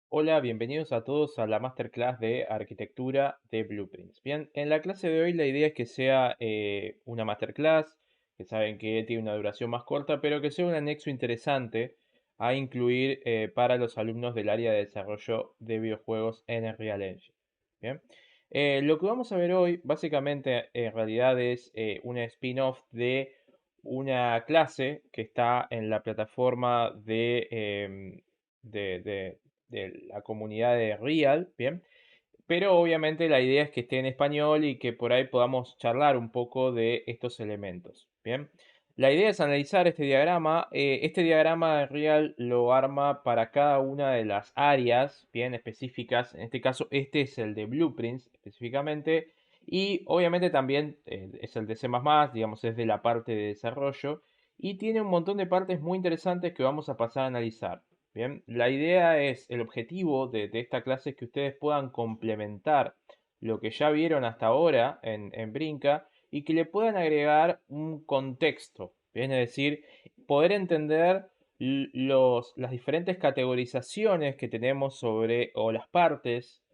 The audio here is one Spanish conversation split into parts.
Hola, bienvenidos a todos a la masterclass de arquitectura de Blueprints. Bien, en la clase de hoy la idea es que sea una masterclass, que saben que tiene una duración más corta, pero que sea un anexo interesante a incluir para los alumnos del área de desarrollo de videojuegos en Unreal Engine. Bien, lo que vamos a ver hoy básicamente en realidad es un spin-off de una clase que está en la plataforma de la comunidad de Real, ¿bien? Pero obviamente la idea es que esté en español y que por ahí podamos charlar un poco de estos elementos, ¿bien? La idea es analizar este diagrama. Este diagrama de Real lo arma para cada una de las áreas bien específicas. En este caso, este es el de Blueprints específicamente. Y obviamente también es el de C++, digamos, es de la parte de desarrollo. Y tiene un montón de partes muy interesantes que vamos a pasar a analizar. Bien, la idea es, el objetivo de esta clase es que ustedes puedan complementar lo que ya vieron hasta ahora en Brinca y que le puedan agregar un contexto, bien, es decir, poder entender las diferentes categorizaciones que tenemos sobre, o las partes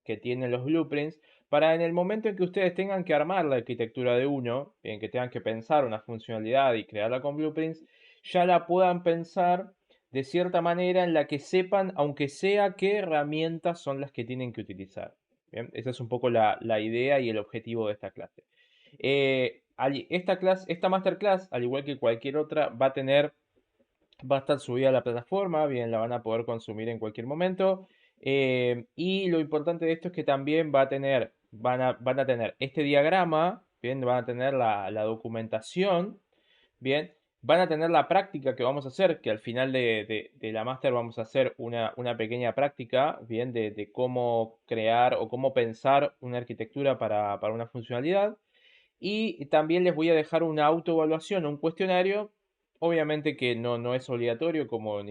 que tienen los blueprints, para en el momento en que ustedes tengan que armar la arquitectura de uno, en que tengan que pensar una funcionalidad y crearla con blueprints, ya la puedan pensar de cierta manera en la que sepan, aunque sea qué herramientas son las que tienen que utilizar. Bien, esa es un poco la idea y el objetivo de esta clase. Esta masterclass, al igual que cualquier otra, va a estar subida a la plataforma, bien, la van a poder consumir en cualquier momento. Y lo importante de esto es que también van a tener este diagrama, bien, van a tener la documentación, bien, van a tener la práctica que vamos a hacer, que al final de la máster vamos a hacer una pequeña práctica, bien, de cómo crear o cómo pensar una arquitectura para una funcionalidad. Y también les voy a dejar una autoevaluación, un cuestionario, obviamente que no es obligatorio como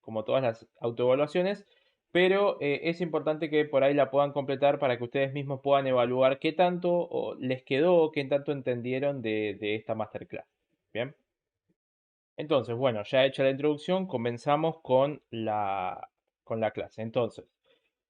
como todas las autoevaluaciones, pero es importante que por ahí la puedan completar para que ustedes mismos puedan evaluar qué tanto les quedó, qué tanto entendieron de esta masterclass. Bien, entonces, bueno, ya hecha la introducción, comenzamos con con la clase. Entonces,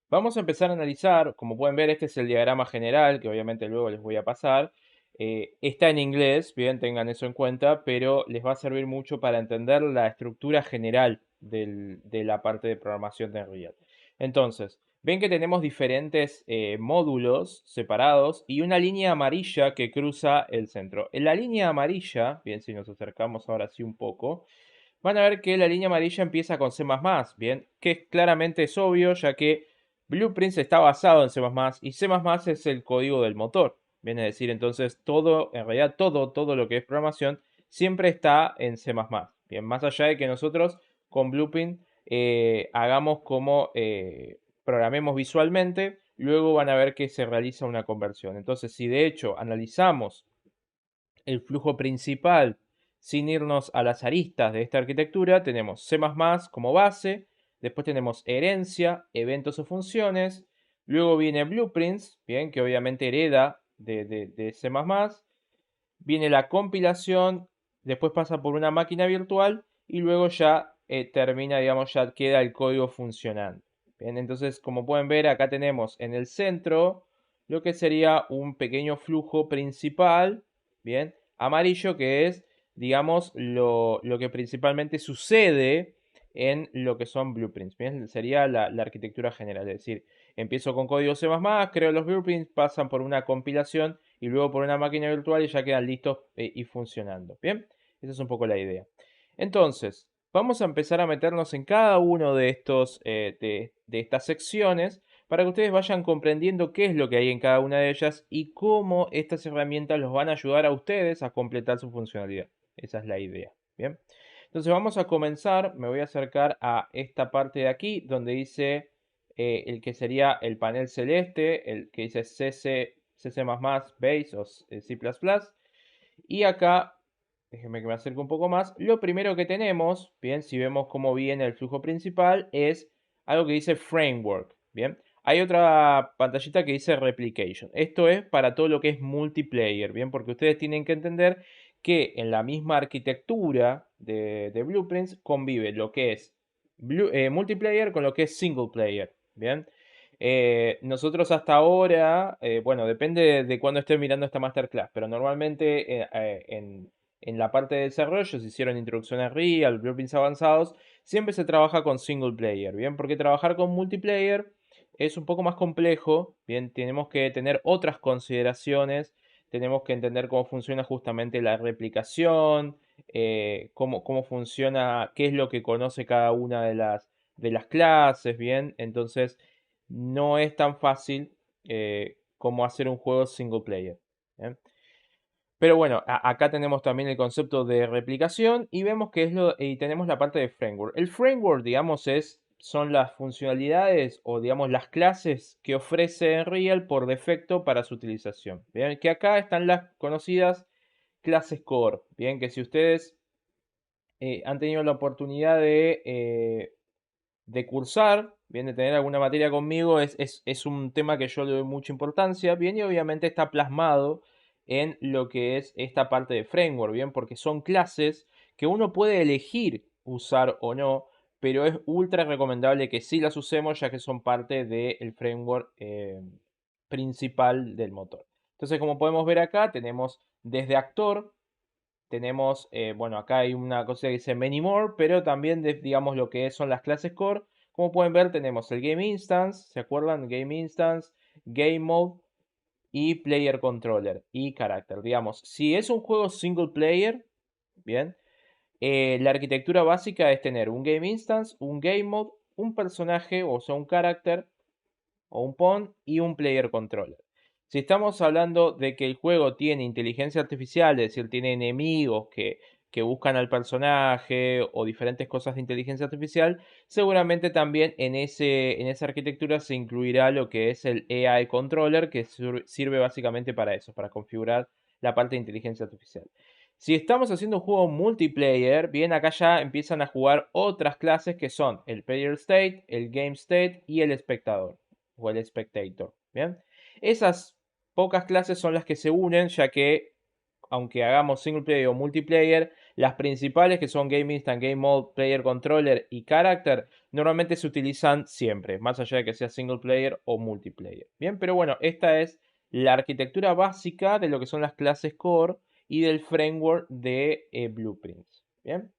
vamos a empezar a analizar, como pueden ver, este es el diagrama general, que obviamente luego les voy a pasar. Está en inglés, bien, tengan eso en cuenta, pero les va a servir mucho para entender la estructura general de la parte de programación de Unreal. Entonces, ven que tenemos diferentes módulos separados y una línea amarilla que cruza el centro. En la línea amarilla, bien, si nos acercamos ahora sí un poco, van a ver que la línea amarilla empieza con C++, bien, que claramente es obvio, ya que Blueprints está basado en C++ y C++ es el código del motor. Viene a decir, entonces, todo, en realidad todo lo que es programación siempre está en C++. Bien, más allá de que nosotros con Blueprint hagamos como programemos visualmente, luego van a ver que se realiza una conversión. Entonces, si de hecho analizamos el flujo principal sin irnos a las aristas de esta arquitectura, tenemos C++ como base, después tenemos herencia, eventos o funciones, luego viene blueprints, bien, que obviamente hereda de C++, viene la compilación, después pasa por una máquina virtual y luego ya termina, digamos, ya queda el código funcionando. Bien, entonces, como pueden ver, acá tenemos en el centro lo que sería un pequeño flujo principal, bien, amarillo, que es, digamos, lo que principalmente sucede en lo que son blueprints. Bien, sería la arquitectura general, es decir, empiezo con código C++, creo los blueprints, pasan por una compilación y luego por una máquina virtual y ya quedan listos y funcionando. Bien, esa es un poco la idea. Entonces, vamos a empezar a meternos en cada uno de de estas secciones para que ustedes vayan comprendiendo qué es lo que hay en cada una de ellas y cómo estas herramientas los van a ayudar a ustedes a completar su funcionalidad. Esa es la idea. Bien. Entonces vamos a comenzar, me voy a acercar a esta parte de aquí donde dice el que sería el panel celeste, el que dice CC++ Base o C++. Y acá, déjenme que me acerque un poco más, lo primero que tenemos, bien, si vemos cómo viene el flujo principal, es algo que dice framework, bien. hay otra pantallita que dice Replication. Esto es para todo lo que es multiplayer, ¿bien? Porque ustedes tienen que entender que en la misma arquitectura de Blueprints convive lo que es multiplayer con lo que es single player, ¿bien? Nosotros hasta ahora, bueno, depende de cuándo estén mirando esta masterclass, pero normalmente en la parte de desarrollo se hicieron introducciones Real, Blueprints avanzados, siempre se trabaja con single player, ¿bien? Porque trabajar con multiplayer es un poco más complejo, ¿bien? Tenemos que tener otras consideraciones, tenemos que entender cómo funciona justamente la replicación, cómo funciona, qué es lo que conoce cada una de las clases, ¿bien? Entonces, no es tan fácil como hacer un juego single player, ¿bien? Pero bueno, acá tenemos también el concepto de replicación y vemos que y tenemos la parte de framework. El framework, digamos, son las funcionalidades o digamos las clases que ofrece Unreal por defecto para su utilización. Bien, que acá están las conocidas clases core. Bien, que si ustedes han tenido la oportunidad de cursar, bien, de tener alguna materia conmigo, es un tema que yo le doy mucha importancia, bien, y obviamente está plasmado en lo que es esta parte de framework, bien, porque son clases que uno puede elegir usar o no, pero es ultra recomendable que sí las usemos ya que son parte del framework principal del motor. Entonces, como podemos ver acá, tenemos desde actor, tenemos, bueno, acá hay una cosa que dice many more, pero también digamos lo que son las clases core. Como pueden ver, tenemos el Game Instance, ¿se acuerdan? Game Instance, Game Mode y Player Controller y Character. Digamos, si es un juego single player, bien, la arquitectura básica es tener un Game Instance, un Game Mode, un personaje, o sea, un Character o un pawn y un player controller. Si estamos hablando de que el juego tiene inteligencia artificial, es decir, tiene enemigos que buscan al personaje o diferentes cosas de inteligencia artificial, seguramente también en esa arquitectura se incluirá lo que es el AI controller, que sirve básicamente para eso, para configurar la parte de inteligencia artificial. Si estamos haciendo un juego multiplayer, bien, acá ya empiezan a jugar otras clases que son el player state, el game state y el espectador o el spectator. Bien, esas pocas clases son las que se unen, ya que aunque hagamos single player o multiplayer, las principales que son Game Instant, Game Mode, Player Controller y Character normalmente se utilizan siempre, más allá de que sea single player o multiplayer. Bien, pero bueno, esta es la arquitectura básica de lo que son las clases core y del framework de Blueprints. Bien,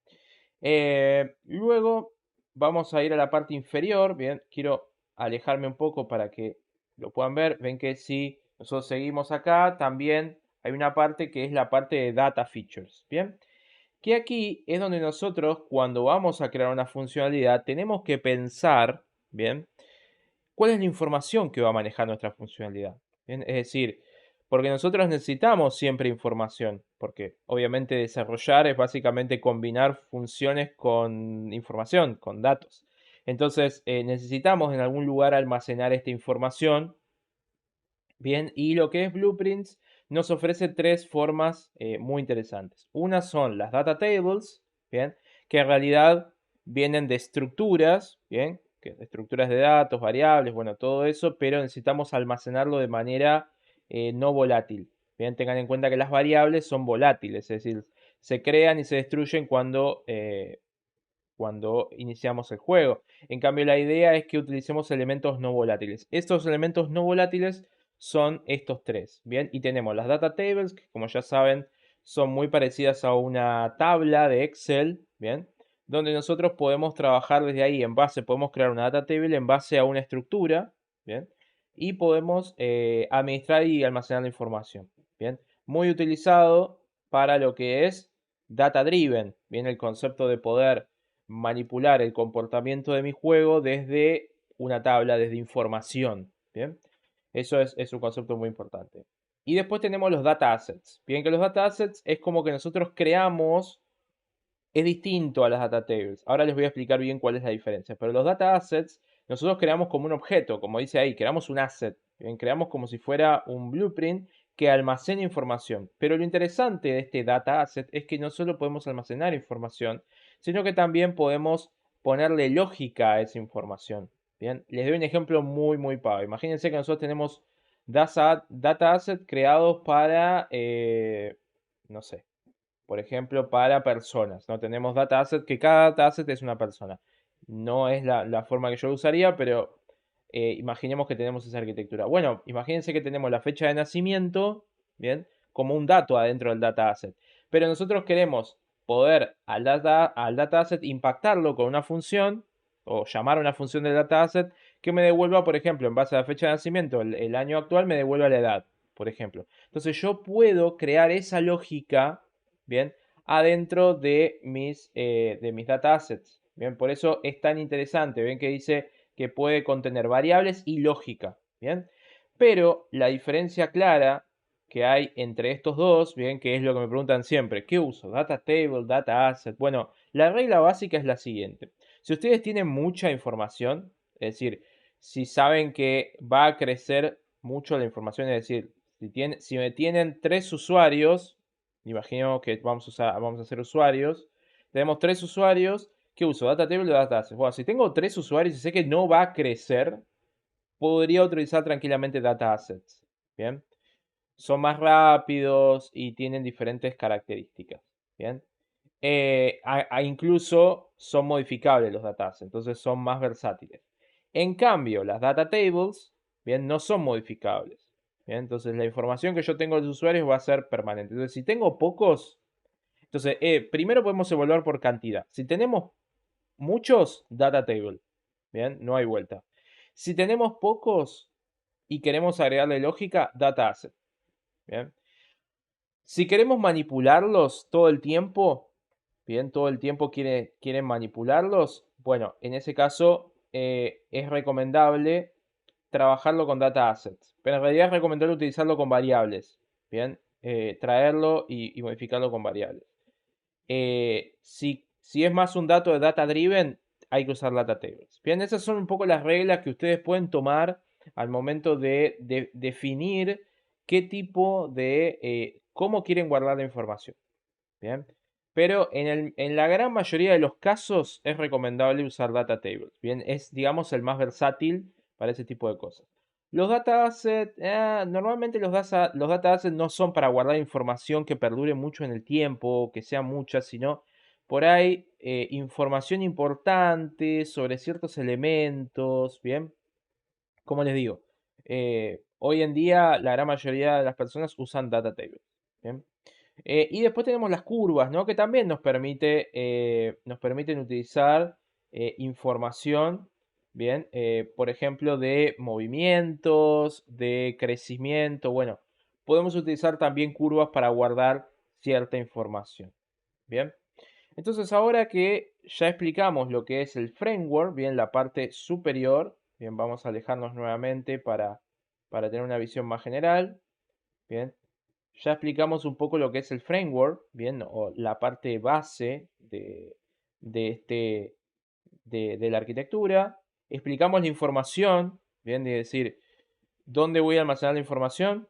luego vamos a ir a la parte inferior. Bien, quiero alejarme un poco para que lo puedan ver. Ven que si nosotros seguimos acá, también hay una parte que es la parte de Data Features. Bien, que aquí es donde nosotros cuando vamos a crear una funcionalidad tenemos que pensar, bien, cuál es la información que va a manejar nuestra funcionalidad. Bien, es decir, porque nosotros necesitamos siempre información, porque obviamente desarrollar es básicamente combinar funciones con información, con datos. Entonces necesitamos en algún lugar almacenar esta información. Bien, y lo que es Blueprints nos ofrece tres formas muy interesantes. Una son las data tables, bien, que en realidad vienen de estructuras, bien, que de estructuras de datos, variables, bueno, todo eso, pero necesitamos almacenarlo de manera no volátil. Bien, tengan en cuenta que las variables son volátiles, es decir, se crean y se destruyen cuando iniciamos el juego. En cambio, la idea es que utilicemos elementos no volátiles. Estos elementos no volátiles son estos tres, ¿bien? Y tenemos las data tables, que como ya saben, son muy parecidas a una tabla de Excel, ¿bien? Donde nosotros podemos trabajar desde ahí podemos crear una data table en base a una estructura, ¿bien? Y podemos administrar y almacenar la información, ¿bien? Muy utilizado para lo que es data driven, ¿bien? El concepto de poder manipular el comportamiento de mi juego desde una tabla, desde información. Bien, eso es un concepto muy importante. Y después tenemos los data assets. Bien, que los data assets es como que nosotros creamos, es distinto a las data tables. Ahora les voy a explicar bien cuál es la diferencia. Pero los data assets nosotros creamos como un objeto, como dice ahí, creamos un asset. Bien, creamos como si fuera un blueprint que almacena información. Pero lo interesante de este data asset es que no solo podemos almacenar información, sino que también podemos ponerle lógica a esa información. Bien, les doy un ejemplo muy pavo. Imagínense que nosotros tenemos data asset creados para, no sé, por ejemplo, para personas. No tenemos data asset, que cada data asset es una persona. No es la forma que yo lo usaría, pero imaginemos que tenemos esa arquitectura. Bueno, imagínense que tenemos la fecha de nacimiento, bien, como un dato adentro del data asset. Pero nosotros queremos poder al data asset impactarlo con una función o llamar a una función del data asset que me devuelva, por ejemplo, en base a la fecha de nacimiento, el año actual me devuelva la edad, por ejemplo. Entonces yo puedo crear esa lógica, bien, adentro de mis data assets. Bien, por eso es tan interesante. Ven que dice que puede contener variables y lógica. Bien, pero la diferencia clara que hay entre estos dos, bien, que es lo que me preguntan siempre, ¿qué uso? Data table, data asset. Bueno, la regla básica es la siguiente. Si ustedes tienen mucha información, es decir, si saben que va a crecer mucho la información, es decir, si me tienen 3 usuarios, imaginemos que vamos a ser usuarios, tenemos 3 usuarios, ¿qué uso? ¿Data table o data asset? Bueno, si tengo 3 usuarios y sé que no va a crecer, podría utilizar tranquilamente data assets, ¿bien? Son más rápidos y tienen diferentes características, ¿bien? Incluso son modificables los datasets, entonces son más versátiles. En cambio, las data tables, bien, no son modificables. Bien, entonces la información que yo tengo de los usuarios va a ser permanente. Entonces, si tengo pocos, entonces primero podemos evaluar por cantidad. Si tenemos muchos, data table. Bien, no hay vuelta. Si tenemos pocos y queremos agregarle lógica, data asset. Bien. Si queremos manipularlos todo el tiempo, bien, todo el tiempo quieren manipularlos, bueno, en ese caso es recomendable trabajarlo con data assets, pero en realidad es recomendable utilizarlo con variables, bien, traerlo y modificarlo con variables. Si es más un dato de data driven, hay que usar data tables. Bien, esas son un poco las reglas que ustedes pueden tomar al momento de definir qué tipo cómo quieren guardar la información. Bien, pero en la gran mayoría de los casos es recomendable usar data tables. Bien, es digamos el más versátil para ese tipo de cosas. Los data assets, normalmente los data assets no son para guardar información que perdure mucho en el tiempo, que sea mucha, sino por ahí información importante sobre ciertos elementos, ¿bien? Como les digo, hoy en día la gran mayoría de las personas usan data tables, ¿bien? Y después tenemos las curvas, ¿no? Que también nos permiten utilizar información, bien, por ejemplo, de movimientos, de crecimiento. Bueno, podemos utilizar también curvas para guardar cierta información, bien. Entonces, ahora que ya explicamos lo que es el framework, bien, la parte superior, bien, vamos a alejarnos nuevamente para tener una visión más general, bien. Ya explicamos un poco lo que es el framework, bien, o la parte base de este, de la arquitectura. Explicamos la información, bien, de decir, ¿dónde voy a almacenar la información?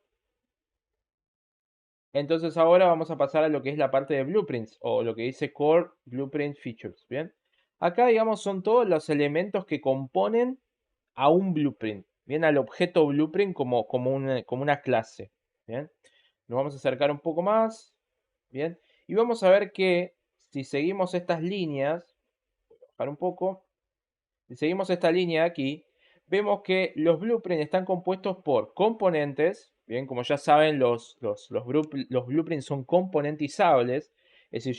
Entonces ahora vamos a pasar a lo que es la parte de blueprints, o lo que dice Core Blueprint Features, bien. Acá, digamos, son todos los elementos que componen a un blueprint, bien, al objeto blueprint como una clase, bien. Nos vamos a acercar un poco más, bien, y vamos a ver que si seguimos estas líneas, voy a bajar un poco, si seguimos esta línea de aquí, vemos que los blueprints están compuestos por componentes, bien, como ya saben, los blueprints son componentizables, es decir,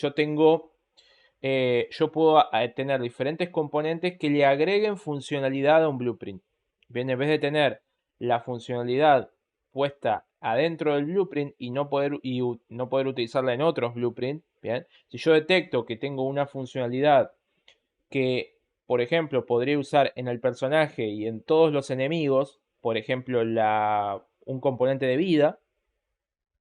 yo puedo tener diferentes componentes que le agreguen funcionalidad a un blueprint. Bien, en vez de tener la funcionalidad puesta adentro del blueprint y no poder utilizarla en otros blueprints, bien, si yo detecto que tengo una funcionalidad que, por ejemplo, podría usar en el personaje y en todos los enemigos, por ejemplo, un componente de vida,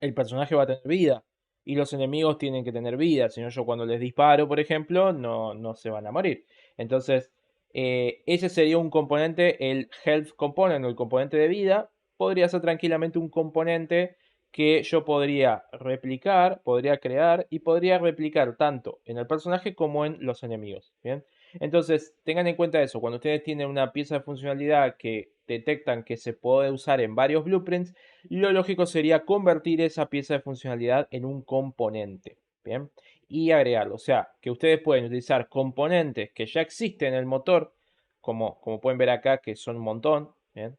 el personaje va a tener vida y los enemigos tienen que tener vida, si no yo cuando les disparo, por ejemplo, no se van a morir. Entonces, ese sería un componente, el health component o el componente de vida, podría ser tranquilamente un componente que yo podría replicar, podría crear y podría replicar tanto en el personaje como en los enemigos. ¿Bien? Entonces, tengan en cuenta eso. Cuando ustedes tienen una pieza de funcionalidad que detectan que se puede usar en varios blueprints, lo lógico sería convertir esa pieza de funcionalidad en un componente. Bien, y agregarlo. O sea, que ustedes pueden utilizar componentes que ya existen en el motor, como pueden ver acá, que son un montón. Bien,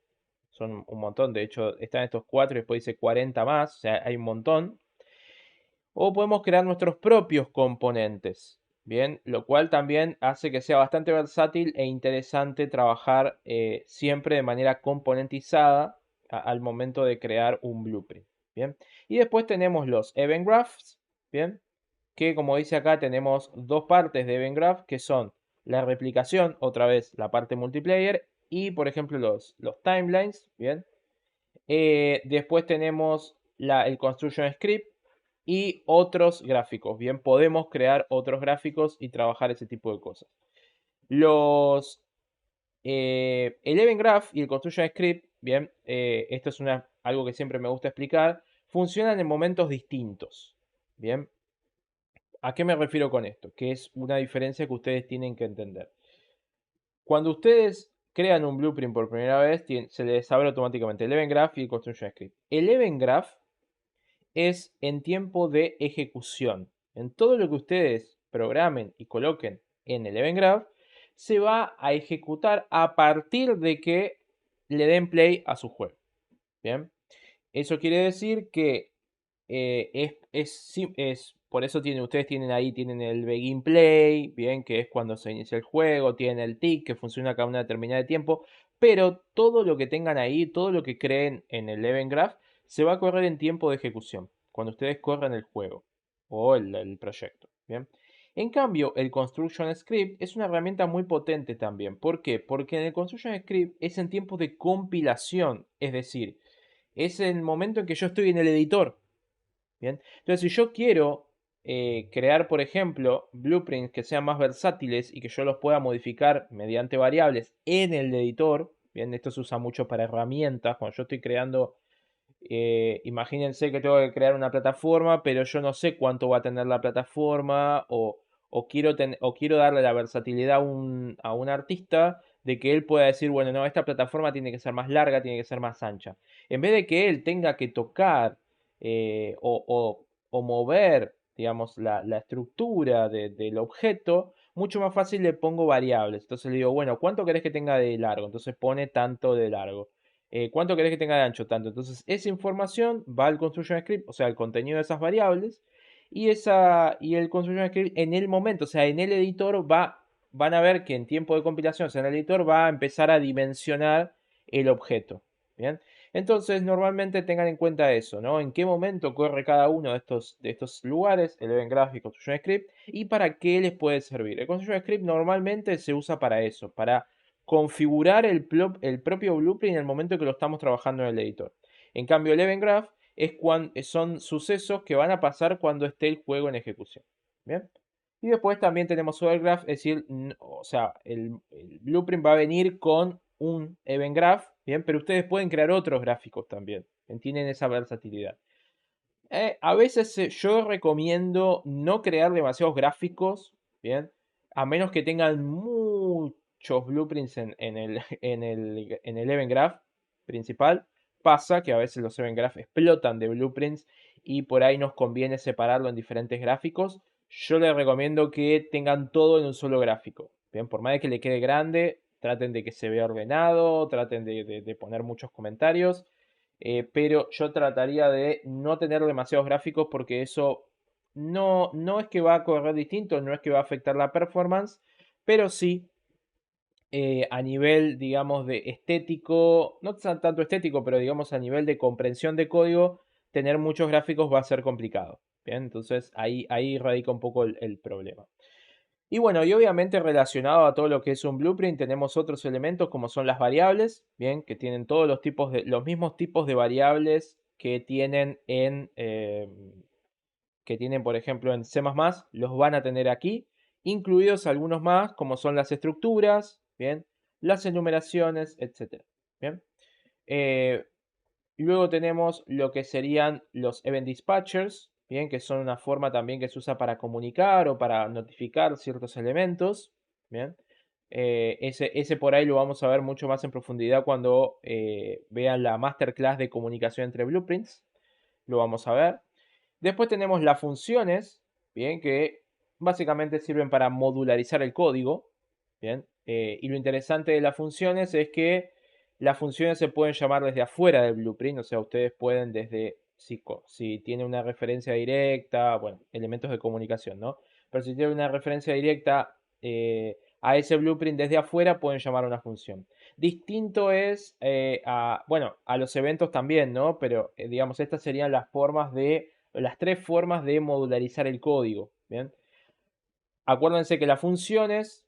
son un montón. De hecho, están estos 4 y después dice 40 más. O sea, hay un montón. O podemos crear nuestros propios componentes. Bien, lo cual también hace que sea bastante versátil e interesante trabajar siempre de manera componentizada al momento de crear un blueprint. Bien, y después tenemos los event graphs. Bien, que como dice acá tenemos dos partes de event graph que son la replicación, otra vez la parte multiplayer, y por ejemplo los timelines. Bien, después tenemos el construction script y otros gráficos. Bien, podemos crear otros gráficos y trabajar ese tipo de cosas. El Event Graph y el Construction Script, bien, esto es algo que siempre me gusta explicar, funcionan en momentos distintos. Bien, ¿a qué me refiero con esto? Que es una diferencia que ustedes tienen que entender. Cuando ustedes crean un blueprint por primera vez, se les abre automáticamente el Event Graph y el Construction Script. El Event Graph es en tiempo de ejecución. En todo lo que ustedes programen y coloquen en el Event Graph, se va a ejecutar a partir de que le den play a su juego. Bien, eso quiere decir que por eso ustedes tienen el begin play, bien, que es cuando se inicia el juego, tienen el tick que funciona cada una determinada de tiempo, pero todo lo que tengan ahí, todo lo que creen en el Event Graph, se va a correr en tiempo de ejecución, cuando ustedes corran el juego o el proyecto, bien. En cambio, el Construction Script es una herramienta muy potente también. ¿Por qué? Porque en el Construction Script es en tiempo de compilación, es decir, es el momento en que yo estoy en el editor. Bien, entonces si yo quiero crear, por ejemplo, blueprints que sean más versátiles y que yo los pueda modificar mediante variables en el editor, bien, esto se usa mucho para herramientas, cuando yo estoy creando, imagínense que tengo que crear una plataforma, pero yo no sé cuánto va a tener la plataforma o quiero darle la versatilidad a un artista de que él pueda decir, bueno, no, esta plataforma tiene que ser más larga, tiene que ser más ancha. En vez de que él tenga que tocar o mover, digamos, la estructura del objeto, mucho más fácil le pongo variables. Entonces le digo, bueno, ¿cuánto querés que tenga de largo? Entonces pone tanto de largo. ¿Cuánto querés que tenga de ancho? Tanto. Entonces esa información va al construction script, o sea, el contenido de esas variables, y el construction script en el momento, o sea, en el editor van a ver que en tiempo de compilación, o sea, en el editor va a empezar a dimensionar el objeto. ¿Bien? Entonces, normalmente tengan en cuenta eso, ¿no? En qué momento corre cada uno de estos lugares, el Event Graph y Construction Script, y para qué les puede servir. El Construction Script normalmente se usa para eso, para configurar el propio blueprint en el momento que lo estamos trabajando en el editor. En cambio, el Event Graph son sucesos que van a pasar cuando esté el juego en ejecución. ¿Bien? Y después también tenemos Overgraph, es decir, o sea, el blueprint va a venir con un Event Graph, ¿bien? Pero ustedes pueden crear otros gráficos también, tienen esa versatilidad. A veces yo recomiendo no crear demasiados gráficos, ¿bien? A menos que tengan muchos blueprints en el, en el Event Graph principal. Pasa que a veces los Event Graph explotan de blueprints y por ahí nos conviene separarlo en diferentes gráficos. Yo les recomiendo que tengan todo en un solo gráfico. Bien, por más de que le quede grande, traten de que se vea ordenado, traten de poner muchos comentarios. Pero yo trataría de no tener demasiados gráficos porque eso no es que va a correr distinto, no es que va a afectar la performance, pero sí a nivel, digamos, de estético, no tanto estético, pero digamos a nivel de comprensión de código, tener muchos gráficos va a ser complicado. Bien, entonces ahí radica un poco el problema. Y bueno, y obviamente relacionado a todo lo que es un blueprint, tenemos otros elementos como son las variables, bien, que tienen todos los mismos tipos de variables que tienen, por ejemplo, en C++, los van a tener aquí, incluidos algunos más, como son las estructuras, bien, las enumeraciones, etc. Bien. Eh, Luego tenemos lo que serían los event dispatchers, bien, que son una forma también que se usa para comunicar o para notificar ciertos elementos, bien. Ese por ahí lo vamos a ver mucho más en profundidad cuando vean la masterclass de comunicación entre blueprints. Lo vamos a ver. Después tenemos las funciones, bien, que básicamente sirven para modularizar el código, bien. Y lo interesante de las funciones es que las funciones se pueden llamar desde afuera del blueprint, o sea, ustedes pueden desde, si tiene una referencia directa, bueno, elementos de comunicación, ¿no? Pero si tiene una referencia directa a ese blueprint desde afuera, pueden llamar una función. Distinto es bueno, a los eventos también, ¿no? Pero digamos, estas serían las tres formas de modularizar el código, ¿bien? Acuérdense que las funciones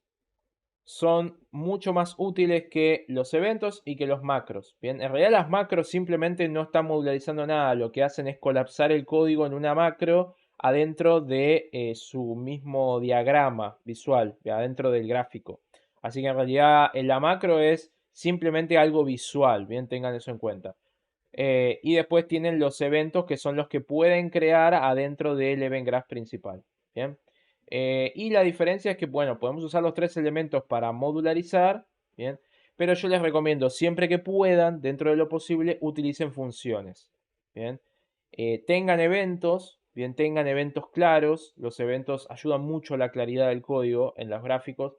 son mucho más útiles que los eventos y que los macros, ¿bien? En realidad las macros simplemente no están modularizando nada, lo que hacen es colapsar el código en una macro adentro de su mismo diagrama visual, adentro del gráfico. Así que en realidad la macro es simplemente algo visual, bien, tengan eso en cuenta. Y después tienen los eventos que son los que pueden crear adentro del event graph principal. Bien. Y la diferencia es que, bueno, podemos usar los tres elementos para modularizar. Bien. Pero yo les recomiendo, siempre que puedan, dentro de lo posible, utilicen funciones. Bien. Tengan eventos. Bien, tengan eventos claros. Los eventos ayudan mucho a la claridad del código en los gráficos.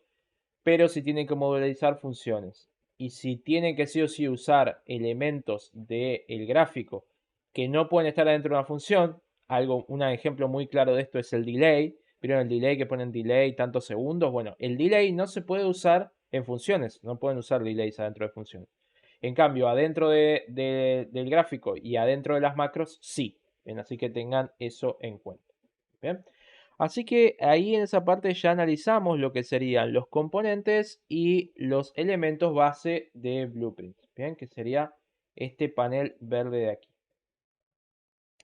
Pero si tienen que modularizar funciones. Y si tienen que sí o sí usar elementos del gráfico que no pueden estar dentro de una función, un ejemplo muy claro de esto es el delay. ¿Vieron el delay que ponen delay tantos segundos? Bueno, el delay no se puede usar en funciones, no pueden usar delays adentro de funciones. En cambio, adentro del gráfico y adentro de las macros, sí. Bien, así que tengan eso en cuenta. Bien. Así que ahí en esa parte ya analizamos lo que serían los componentes y los elementos base de Blueprint, bien, que sería este panel verde de aquí.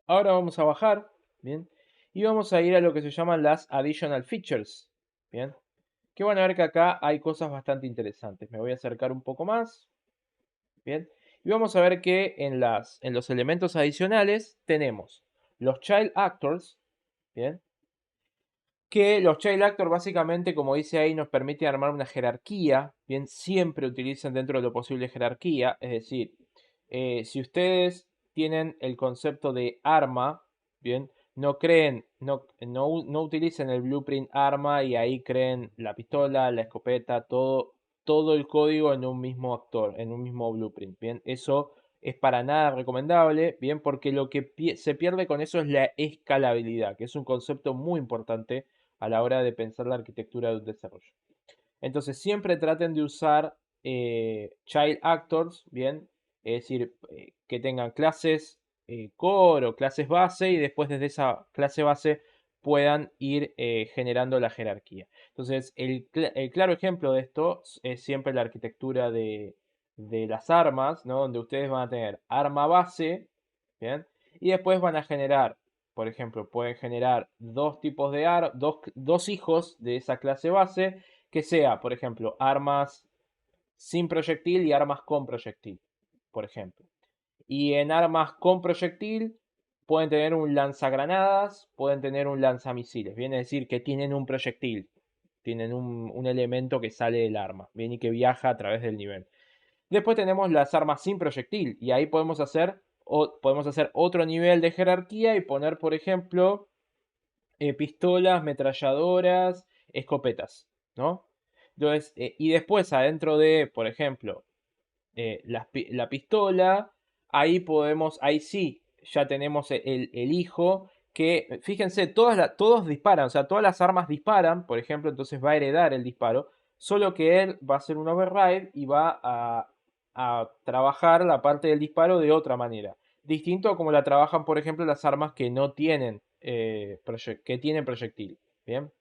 Ahora vamos a bajar, bien, y vamos a ir a lo que se llaman las additional features, bien, que van a ver que acá hay cosas bastante interesantes. Me voy a acercar un poco más, bien, y vamos a ver que en los elementos adicionales tenemos los child actors, bien, que los child actor básicamente, como dice ahí, nos permiten armar una jerarquía, bien, siempre utilizan dentro de lo posible jerarquía, es decir, si ustedes tienen el concepto de arma, bien, no utilicen el blueprint arma y ahí creen la pistola, la escopeta, todo el código en un mismo actor, en un mismo blueprint, bien, eso es para nada recomendable, bien, porque lo que se pierde con eso es la escalabilidad, que es un concepto muy importante a la hora de pensar la arquitectura de un desarrollo. Entonces siempre traten de usar child actors, ¿bien? Es decir, que tengan clases core o clases base y después desde esa clase base puedan ir generando la jerarquía. Entonces, el claro ejemplo de esto es siempre la arquitectura de las armas, ¿no? Donde ustedes van a tener arma base, ¿bien? Y después van a generar, por ejemplo, pueden generar dos tipos de dos hijos de esa clase base que sea, por ejemplo, armas sin proyectil y armas con proyectil, por ejemplo. Y en armas con proyectil pueden tener un lanzagranadas, pueden tener un lanzamisiles. Viene a decir que tienen un proyectil, tienen un elemento que sale del arma, bien, y que viaja a través del nivel. Después tenemos las armas sin proyectil y ahí podemos hacer otro nivel de jerarquía y poner, por ejemplo, pistolas, metralladoras, escopetas, ¿no? Entonces, y después adentro de, por ejemplo, la pistola, ahí sí, ya tenemos el hijo, que fíjense, todos disparan, o sea, todas las armas disparan, por ejemplo, entonces va a heredar el disparo, solo que él va a hacer un override y va a trabajar la parte del disparo de otra manera. Distinto a como la trabajan, por ejemplo, las armas que no tienen, que tienen proyectil. Bien.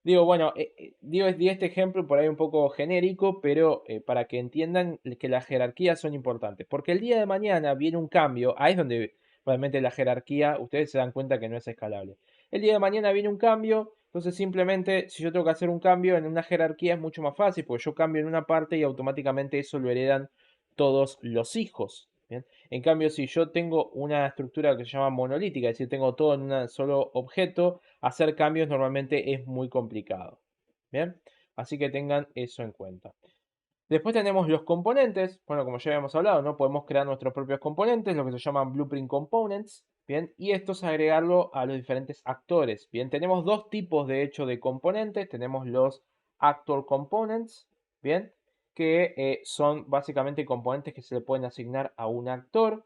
Digo, bueno, di este ejemplo por ahí un poco genérico, pero para que entiendan que las jerarquías son importantes. Porque el día de mañana viene un cambio, ahí es donde realmente la jerarquía, ustedes se dan cuenta que no es escalable. El día de mañana viene un cambio, entonces simplemente si yo tengo que hacer un cambio en una jerarquía es mucho más fácil, porque yo cambio en una parte y automáticamente eso lo heredan todos los hijos. ¿Bien? En cambio, si yo tengo una estructura que se llama monolítica, es decir, tengo todo en un solo objeto, hacer cambios normalmente es muy complicado. Bien, Así que tengan eso en cuenta. Después tenemos los componentes. Bueno, como ya habíamos hablado, ¿no? Podemos crear nuestros propios componentes, lo que se llaman Blueprint Components. Bien, y esto es agregarlo a los diferentes actores. Bien, tenemos dos tipos de hecho de componentes. Tenemos los Actor Components, bien, que son básicamente componentes que se le pueden asignar a un actor.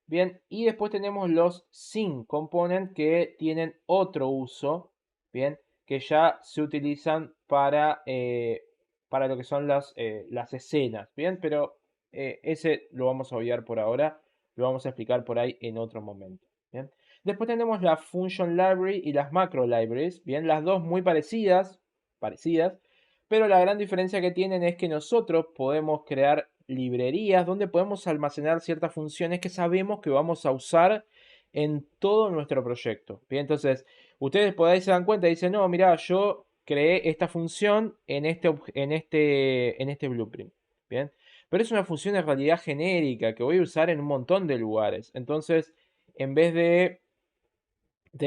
Bien, y después tenemos los Scene Components que tienen otro uso, bien, que ya se utilizan para lo que son las escenas, ¿bien? Pero ese lo vamos a obviar por ahora, lo vamos a explicar por ahí en otro momento, ¿bien? Después tenemos la Function Library y las Macro Libraries, ¿bien? Las dos muy parecidas, pero la gran diferencia que tienen es que nosotros podemos crear librerías donde podemos almacenar ciertas funciones que sabemos que vamos a usar en todo nuestro proyecto, ¿bien? Entonces, ustedes por ahí se dan cuenta y dicen, no, mira, yo creé esta función en este blueprint. Bien, pero es una función en realidad genérica que voy a usar en un montón de lugares. Entonces, en vez de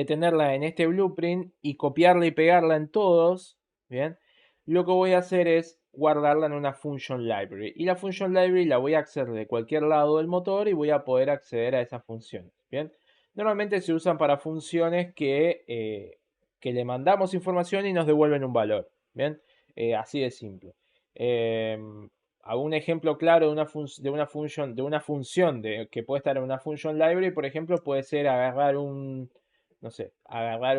tenerla en este blueprint y copiarla y pegarla en todos, bien, lo que voy a hacer es guardarla en una function library. Y la function library la voy a acceder de cualquier lado del motor y voy a poder acceder a esas funciones. Bien, normalmente se usan para funciones que le mandamos información y nos devuelven un valor. Bien, así de simple. Hago un ejemplo claro de una función que puede estar en una function library, por ejemplo, puede ser agarrar no sé, agarrar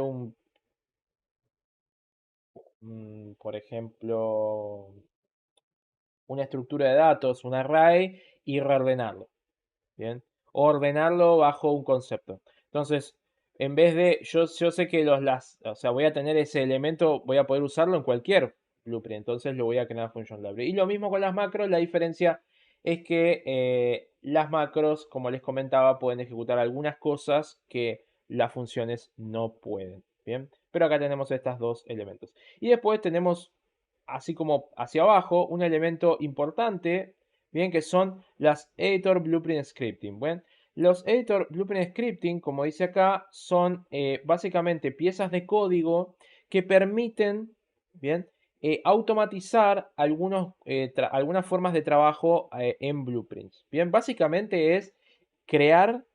por ejemplo, una estructura de datos, un array, y reordenarlo, ¿bien? O ordenarlo bajo un concepto. Entonces, en vez de, yo sé que o sea, voy a tener ese elemento, voy a poder usarlo en cualquier blueprint, entonces lo voy a crear en function library. Y lo mismo con las macros, la diferencia es que las macros, como les comentaba, pueden ejecutar algunas cosas que las funciones no pueden, ¿bien? Pero acá tenemos estos dos elementos. Y después tenemos, así como hacia abajo, un elemento importante, bien, que son las Editor Blueprint Scripting. Bien, los Editor Blueprint Scripting, como dice acá, son básicamente piezas de código que permiten, bien, automatizar algunas formas de trabajo en blueprints. Bien, básicamente es crear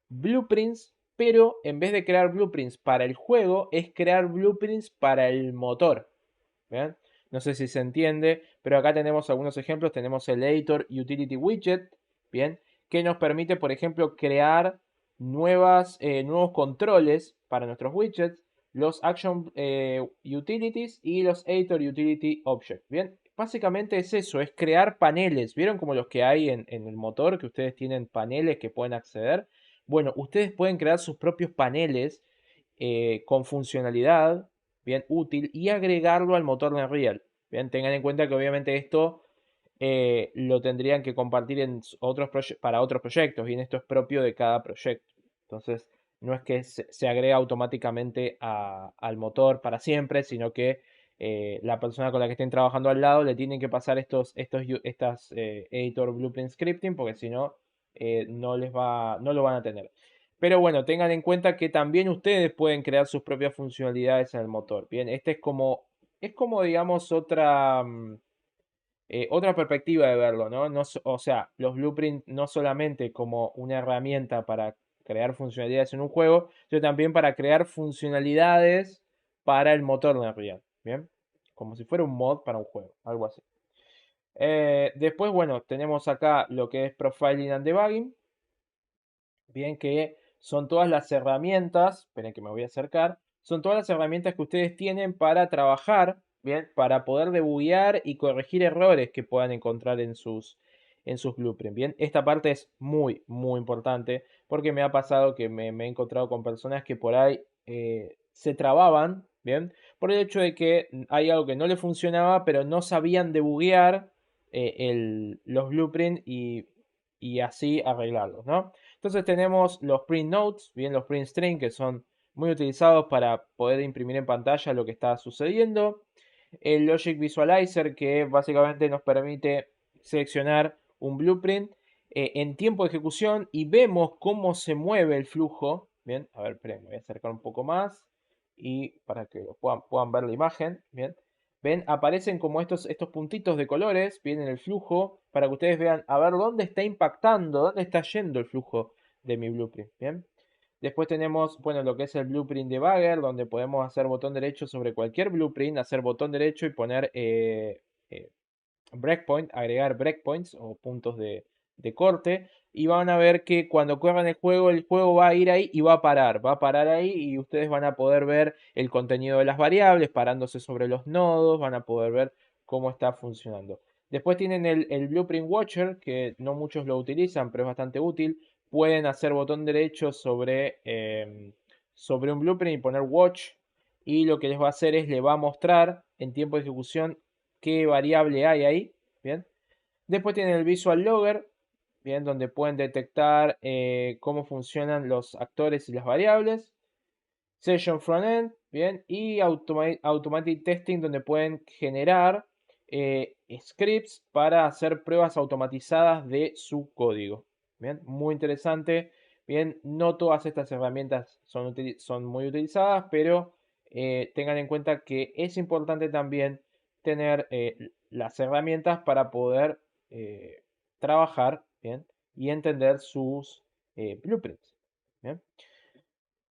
blueprints, pero en vez de crear blueprints para el juego, es crear blueprints para el motor. ¿Bien? No sé si se entiende, pero acá tenemos algunos ejemplos. Tenemos el Editor Utility Widget, ¿bien? Que nos permite, por ejemplo, crear nuevos controles para nuestros widgets, los Action Utilities y los Editor Utility Object, ¿bien? Básicamente es eso, es crear paneles. ¿Vieron como los que hay en el motor, que ustedes tienen paneles que pueden acceder? Bueno, ustedes pueden crear sus propios paneles con funcionalidad bien útil y agregarlo al motor de Unreal. Bien, tengan en cuenta que obviamente esto lo tendrían que compartir para otros proyectos, bien, esto es propio de cada proyecto. Entonces, no es que se agrega automáticamente al motor para siempre, sino que la persona con la que estén trabajando al lado le tienen que pasar estas editor blueprint scripting, porque si no, no lo van a tener. Pero bueno, tengan en cuenta que también ustedes pueden crear sus propias funcionalidades en el motor. Bien, este es como digamos, otra perspectiva de verlo, ¿no? O sea, los blueprints no solamente como una herramienta para crear funcionalidades en un juego, sino también para crear funcionalidades para el motor de Unreal. Bien, como si fuera un mod para un juego, algo así. Después, bueno, tenemos acá lo que es Profiling and Debugging. Bien, que son todas las herramientas, esperen que me voy a acercar, son todas las herramientas que ustedes tienen para trabajar, bien, para poder debuguear y corregir errores que puedan encontrar en sus blueprints. Bien, esta parte es muy, muy importante porque me ha pasado que me he encontrado con personas que por ahí se trababan, bien, por el hecho de que hay algo que no le funcionaba, pero no sabían debuguear los blueprints y así arreglarlos, ¿no? Entonces tenemos los print notes, bien los print string, que son muy utilizados para poder imprimir en pantalla lo que está sucediendo. El Logic Visualizer, que básicamente nos permite seleccionar un blueprint en tiempo de ejecución y vemos cómo se mueve el flujo. Bien, a ver, esperen, me voy a acercar un poco más y para que puedan ver la imagen. Bien, ¿Ven? Aparecen como estos puntitos de colores, bien en el flujo, para que ustedes vean a ver dónde está impactando, dónde está yendo el flujo de mi blueprint, ¿bien? Después tenemos, bueno, lo que es el blueprint debugger, donde podemos hacer botón derecho sobre cualquier blueprint, hacer botón derecho y poner eh, breakpoint, agregar breakpoints o puntos de corte. Y van a ver que cuando corran el juego va a ir ahí y va a parar ahí y ustedes van a poder ver el contenido de las variables, parándose sobre los nodos, van a poder ver cómo está funcionando. Después tienen el Blueprint Watcher, que no muchos lo utilizan, pero es bastante útil. Pueden hacer botón derecho sobre un blueprint y poner Watch. Y lo que les va a hacer es, le va a mostrar en tiempo de ejecución qué variable hay ahí. Bien. Después tienen el Visual Logger, bien, donde pueden detectar cómo funcionan los actores y las variables. Session Frontend, bien, y Automatic Testing, donde pueden generar scripts para hacer pruebas automatizadas de su código. Bien, muy interesante. Bien, no todas estas herramientas son muy utilizadas, pero tengan en cuenta que es importante también tener las herramientas para poder trabajar, bien, y entender sus blueprints. Bien,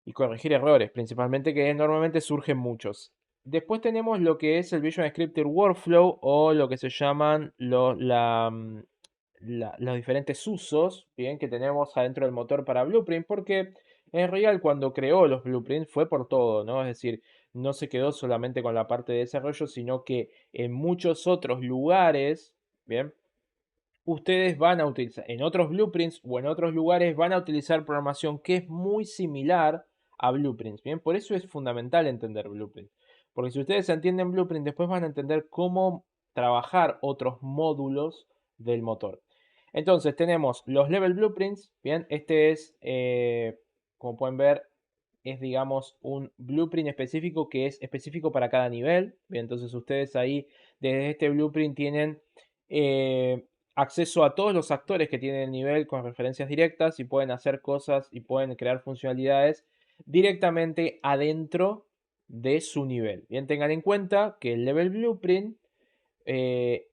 y corregir errores, principalmente, que normalmente surgen muchos. Después tenemos lo que es el Visual Scripter Workflow, o lo que se llaman los diferentes usos, bien, que tenemos adentro del motor para Blueprint, porque en realidad cuando creó los Blueprints fue por todo, ¿no? Es decir, no se quedó solamente con la parte de desarrollo, sino que en muchos otros lugares, bien, ustedes van a utilizar, en otros blueprints o en otros lugares, van a utilizar programación que es muy similar a blueprints. Bien, por eso es fundamental entender blueprints. Porque si ustedes entienden blueprint, después van a entender cómo trabajar otros módulos del motor. Entonces tenemos los level blueprints. Bien, este es, como pueden ver, es, digamos, un blueprint específico que es específico para cada nivel. Bien, entonces ustedes ahí desde este blueprint tienen eh, acceso a todos los actores que tienen el nivel con referencias directas y pueden hacer cosas y pueden crear funcionalidades directamente adentro de su nivel. Bien, tengan en cuenta que el level blueprint eh,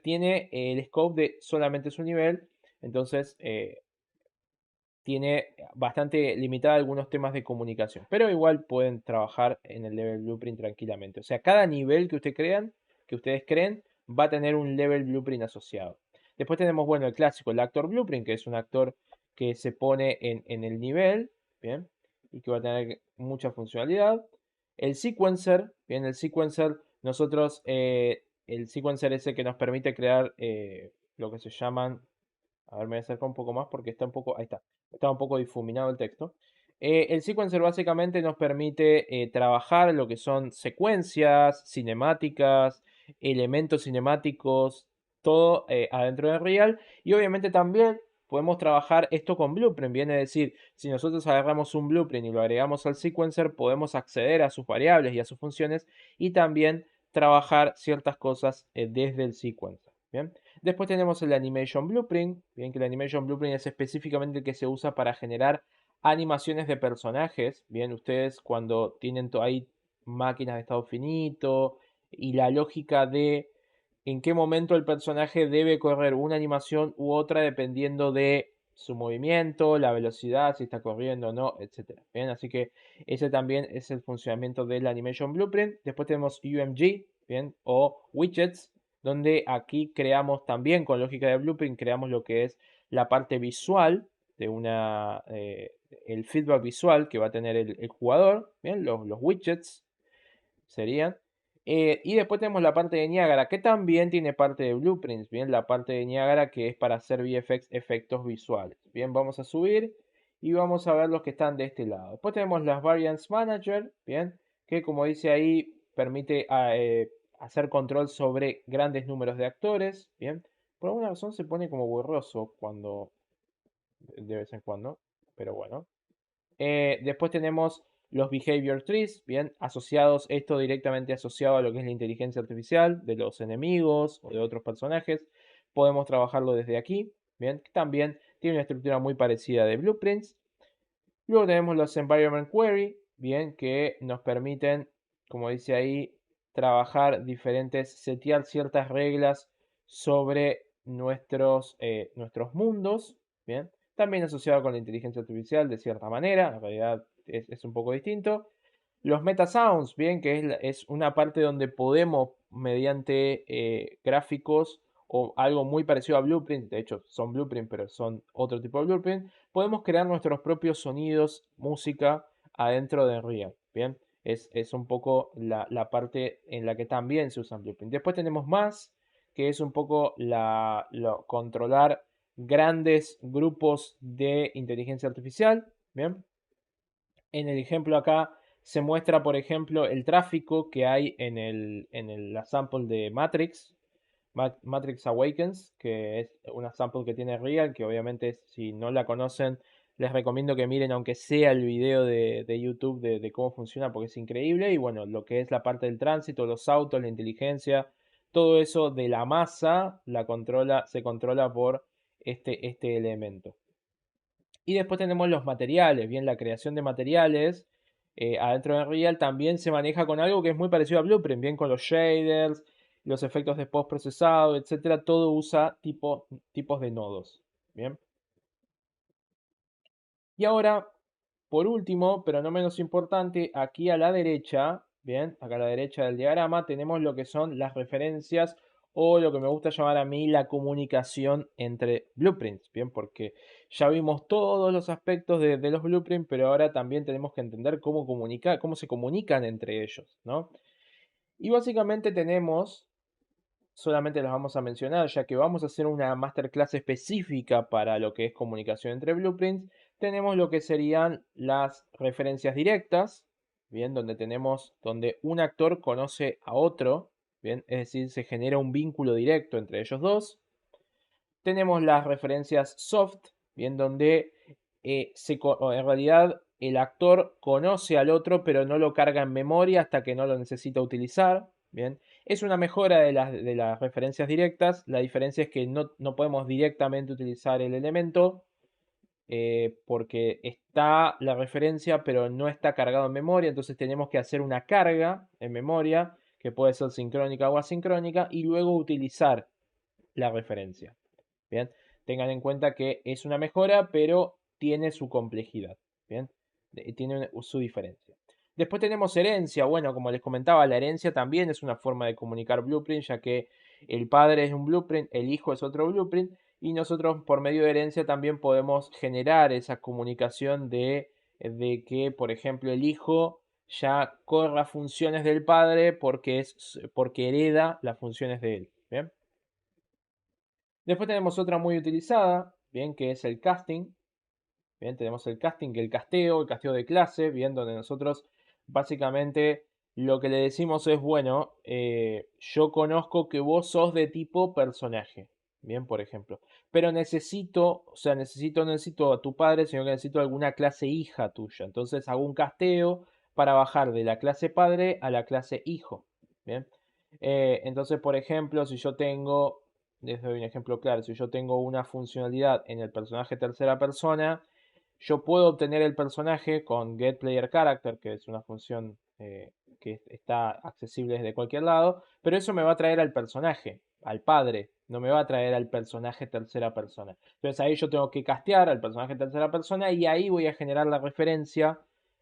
tiene el scope de solamente su nivel, entonces tiene bastante limitada algunos temas de comunicación, pero igual pueden trabajar en el level blueprint tranquilamente. O sea, cada nivel que ustedes creen, va a tener un level blueprint asociado. Después tenemos, bueno, el clásico, el actor blueprint, que es un actor que se pone en el nivel, bien, y que va a tener mucha funcionalidad. El sequencer, bien, el sequencer es el que nos permite crear lo que se llaman, a ver, me voy a acercar un poco más porque está un poco, ahí está un poco difuminado el texto. El sequencer básicamente nos permite trabajar lo que son secuencias, cinemáticas, elementos cinemáticos, todo adentro de Real. Y obviamente también podemos trabajar esto con Blueprint. Viene a decir, si nosotros agarramos un Blueprint y lo agregamos al sequencer, podemos acceder a sus variables y a sus funciones y también trabajar ciertas cosas desde el sequencer. Bien. Después tenemos el Animation Blueprint, bien, que el Animation Blueprint es específicamente el que se usa para generar animaciones de personajes. Bien, ustedes cuando tienen ahí máquinas de estado finito y la lógica de en qué momento el personaje debe correr una animación u otra dependiendo de su movimiento, la velocidad, si está corriendo o no, etcétera. Bien, así que ese también es el funcionamiento del Animation Blueprint. Después tenemos UMG, bien, o widgets, donde aquí creamos también con lógica de Blueprint, creamos lo que es la parte visual de el feedback visual que va a tener el jugador, bien, los widgets serían. Y después tenemos la parte de Niagara, que también tiene parte de Blueprints, bien, la parte de Niagara que es para hacer VFX, efectos visuales. Bien, vamos a subir y vamos a ver los que están de este lado. Después tenemos las Variance Manager, bien, que como dice ahí, permite hacer control sobre grandes números de actores, bien. Por alguna razón se pone como borroso de vez en cuando, pero bueno. Después tenemos los behavior trees, bien, asociados, esto directamente asociado a lo que es la inteligencia artificial de los enemigos o de otros personajes. Podemos trabajarlo desde aquí, bien, que también tiene una estructura muy parecida de blueprints. Luego tenemos los environment query, bien, que nos permiten, como dice ahí, trabajar setear ciertas reglas sobre nuestros mundos, ¿bien? También asociado con la inteligencia artificial de cierta manera, en realidad es un poco distinto. Los metasounds, bien, que es una parte donde podemos, mediante gráficos o algo muy parecido a Blueprint, de hecho son Blueprint, pero son otro tipo de Blueprint, podemos crear nuestros propios sonidos, música adentro de Unreal, bien. Es un poco la parte en la que también se usa Blueprint. Después tenemos más, que es un poco controlar grandes grupos de inteligencia artificial, bien. En el ejemplo acá se muestra, por ejemplo, el tráfico que hay la sample de Matrix, Matrix Awakens, que es una sample que tiene Real, que obviamente si no la conocen, les recomiendo que miren aunque sea el video de YouTube de cómo funciona, porque es increíble. Y bueno, lo que es la parte del tránsito, los autos, la inteligencia, todo eso de la masa se controla por este elemento. Y después tenemos los materiales, bien, la creación de materiales adentro de Unreal también se maneja con algo que es muy parecido a Blueprint, bien, con los shaders, los efectos de postprocesado, etcétera, todo usa tipos de nodos, bien. Y ahora, por último, pero no menos importante, aquí a la derecha, bien, acá a la derecha del diagrama tenemos lo que son las referencias o lo que me gusta llamar a mí la comunicación entre blueprints, bien, porque ya vimos todos los aspectos de los blueprints, pero ahora también tenemos que entender cómo se comunican entre ellos, ¿no? Y básicamente tenemos, solamente las vamos a mencionar, ya que vamos a hacer una masterclass específica para lo que es comunicación entre blueprints. Tenemos lo que serían las referencias directas, bien, donde un actor conoce a otro, bien, es decir, se genera un vínculo directo entre ellos dos. Tenemos las referencias soft, bien, donde en realidad el actor conoce al otro, pero no lo carga en memoria hasta que no lo necesita utilizar. Bien, es una mejora de las referencias directas. La diferencia es que no podemos directamente utilizar el elemento porque está la referencia, pero no está cargado en memoria. Entonces tenemos que hacer una carga en memoria que puede ser sincrónica o asincrónica y luego utilizar la referencia. Bien, tengan en cuenta que es una mejora, pero tiene su complejidad. Bien, tiene su diferencia. Después tenemos herencia. Bueno, como les comentaba, la herencia también es una forma de comunicar blueprint, ya que el padre es un blueprint, el hijo es otro blueprint, y nosotros por medio de herencia también podemos generar esa comunicación de que, por ejemplo, el hijo ya corra funciones del padre porque hereda las funciones de él. ¿Bien? Después tenemos otra muy utilizada, bien, que es el casting. Bien, tenemos el casting, el casteo de clase, bien, donde nosotros básicamente lo que le decimos es, bueno, yo conozco que vos sos de tipo personaje, bien, por ejemplo, pero no necesito a tu padre, sino que necesito alguna clase hija tuya. Entonces hago un casteo para bajar de la clase padre a la clase hijo, bien. Entonces, por ejemplo, les doy un ejemplo claro, si yo tengo una funcionalidad en el personaje tercera persona, yo puedo obtener el personaje con getPlayerCharacter, que es una función que está accesible desde cualquier lado, pero eso me va a traer al personaje, al padre, no me va a traer al personaje tercera persona. Entonces ahí yo tengo que castear al personaje tercera persona y ahí voy a generar la referencia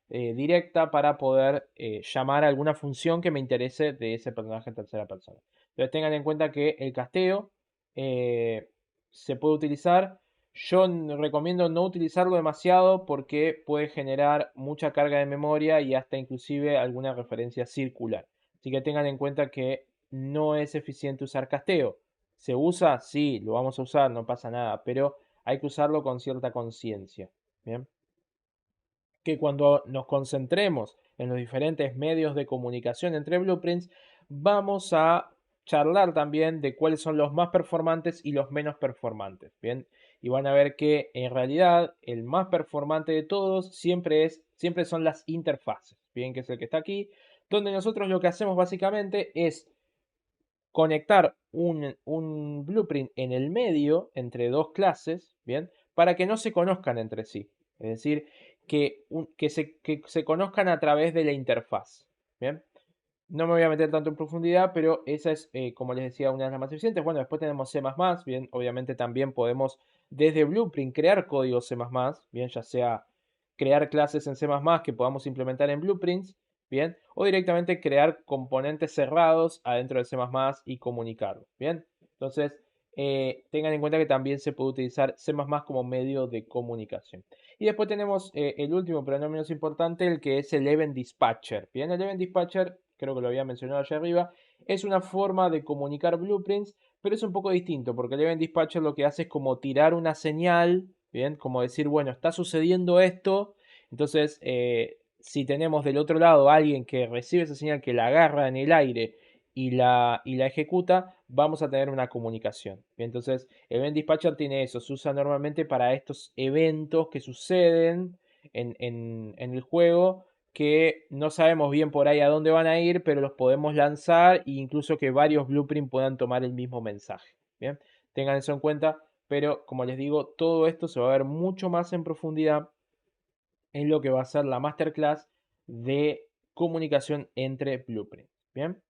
directa para poder llamar a alguna función que me interese de ese personaje tercera persona. Entonces tengan en cuenta que el casteo se puede utilizar. Yo recomiendo no utilizarlo demasiado porque puede generar mucha carga de memoria y hasta inclusive alguna referencia circular. Así que tengan en cuenta que no es eficiente usar casteo. ¿Se usa? Sí, lo vamos a usar, no pasa nada, pero hay que usarlo con cierta conciencia. Bien, que cuando nos concentremos en los diferentes medios de comunicación entre blueprints, vamos a charlar también de cuáles son los más performantes y los menos performantes, ¿bien? Y van a ver que en realidad el más performante de todos siempre son las interfaces, ¿bien? Que es el que está aquí, donde nosotros lo que hacemos básicamente es conectar un blueprint en el medio entre dos clases, ¿bien? Para que no se conozcan entre sí. Es decir, que se conozcan a través de la interfaz, ¿bien? No me voy a meter tanto en profundidad, pero esa es, como les decía, una de las más eficientes. Bueno, después tenemos C++, bien, obviamente también podemos desde Blueprint crear código C++, bien, ya sea crear clases en C++ que podamos implementar en Blueprints, bien, o directamente crear componentes cerrados adentro de C++ y comunicarlos, bien. Entonces, tengan en cuenta que también se puede utilizar C++ como medio de comunicación. Y después tenemos el último, pero no menos importante, el que es el Event Dispatcher. Bien, el Event Dispatcher, creo que lo había mencionado allá arriba, es una forma de comunicar blueprints, pero es un poco distinto, porque el Event Dispatcher lo que hace es como tirar una señal, bien, como decir, bueno, está sucediendo esto, entonces si tenemos del otro lado a alguien que recibe esa señal, que la agarra en el aire y la ejecuta, vamos a tener una comunicación. Entonces, Event Dispatcher tiene eso, se usa normalmente para estos eventos que suceden en el juego, que no sabemos bien por ahí a dónde van a ir, pero los podemos lanzar e incluso que varios blueprints puedan tomar el mismo mensaje. Bien, tengan eso en cuenta, pero como les digo, todo esto se va a ver mucho más en profundidad en lo que va a ser la masterclass de comunicación entre blueprints. Bien.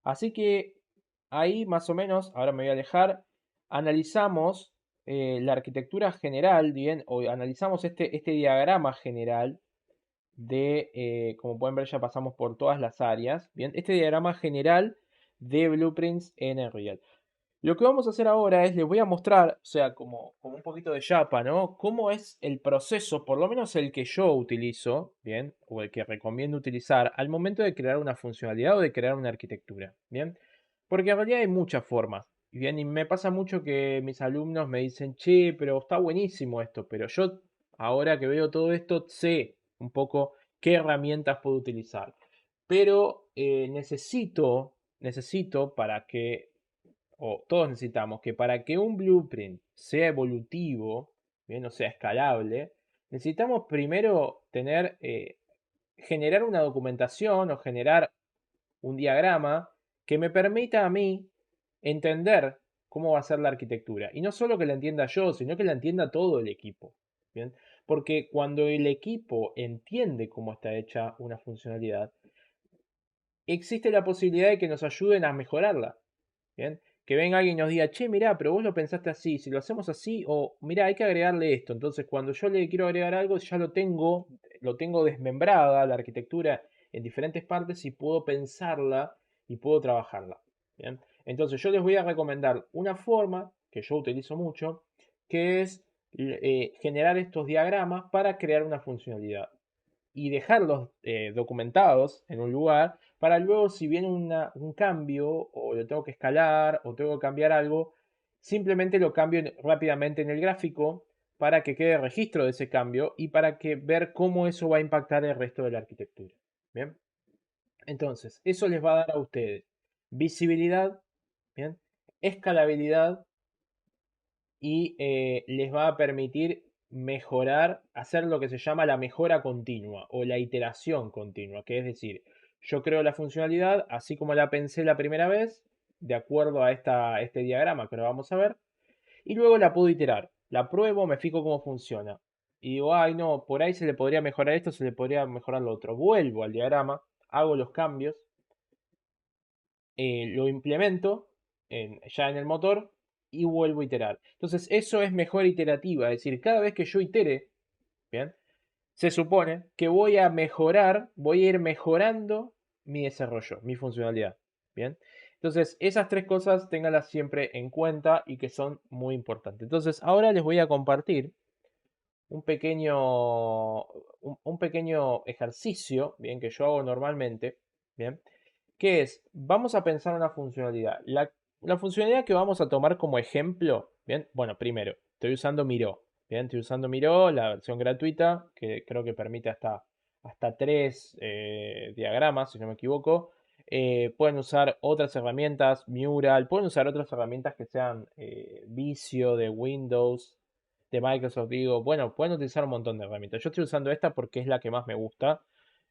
Así que ahí más o menos, ahora me voy a alejar, analizamos la arquitectura general, bien, o analizamos este diagrama general de, como pueden ver ya pasamos por todas las áreas, bien, este diagrama general de blueprints en Unreal. Lo que vamos a hacer ahora es, les voy a mostrar, o sea, como un poquito de chapa, ¿no? Cómo es el proceso, por lo menos el que yo utilizo, ¿bien? O el que recomiendo utilizar al momento de crear una funcionalidad o de crear una arquitectura, ¿bien? Porque en realidad hay muchas formas, ¿bien? Y me pasa mucho que mis alumnos me dicen, che, pero está buenísimo esto, pero yo ahora que veo todo esto sé un poco qué herramientas puedo utilizar. Pero necesito para que o todos necesitamos que para que un blueprint sea evolutivo, bien, o sea escalable, necesitamos primero generar una documentación o generar un diagrama que me permita a mí entender cómo va a ser la arquitectura. Y no solo que la entienda yo, sino que la entienda todo el equipo. ¿Bien? Porque cuando el equipo entiende cómo está hecha una funcionalidad, existe la posibilidad de que nos ayuden a mejorarla. ¿Bien? Que venga alguien y nos diga, che, mirá, pero vos lo pensaste así, si lo hacemos así, o mirá, hay que agregarle esto. Entonces, cuando yo le quiero agregar algo, ya lo tengo desmembrada, la arquitectura en diferentes partes y puedo pensarla y puedo trabajarla. ¿Bien? Entonces, yo les voy a recomendar una forma que yo utilizo mucho, que es generar estos diagramas para crear una funcionalidad y dejarlos documentados en un lugar para luego si viene un cambio o lo tengo que escalar o tengo que cambiar algo, simplemente lo cambio rápidamente en el gráfico para que quede registro de ese cambio y para que ver cómo eso va a impactar el resto de la arquitectura. Bien, entonces eso les va a dar a ustedes visibilidad, bien, escalabilidad y les va a permitir mejorar, hacer lo que se llama la mejora continua o la iteración continua, que es decir, yo creo la funcionalidad así como la pensé la primera vez, de acuerdo a este diagrama que ahora vamos a ver, y luego la puedo iterar, la pruebo, me fijo cómo funciona. Y digo, ay no, por ahí se le podría mejorar esto, se le podría mejorar lo otro. Vuelvo al diagrama, hago los cambios, lo implemento ya en el motor y vuelvo a iterar. Entonces eso es mejora iterativa, es decir, cada vez que yo itere, ¿bien? Se supone que voy a ir mejorando mi desarrollo, mi funcionalidad, ¿bien? Entonces esas tres cosas ténganlas siempre en cuenta y que son muy importantes. Entonces ahora les voy a compartir un pequeño ejercicio, bien, que yo hago normalmente, bien, que es, vamos a pensar una funcionalidad. La funcionalidad que vamos a tomar como ejemplo, bien, bueno, primero, estoy usando Miro, bien, estoy usando Miro, la versión gratuita, que creo que permite hasta tres diagramas, si no me equivoco. Pueden usar otras herramientas, Mural, pueden usar otras herramientas que sean Visio de Windows, de Microsoft, digo, bueno, pueden utilizar un montón de herramientas. Yo estoy usando esta porque es la que más me gusta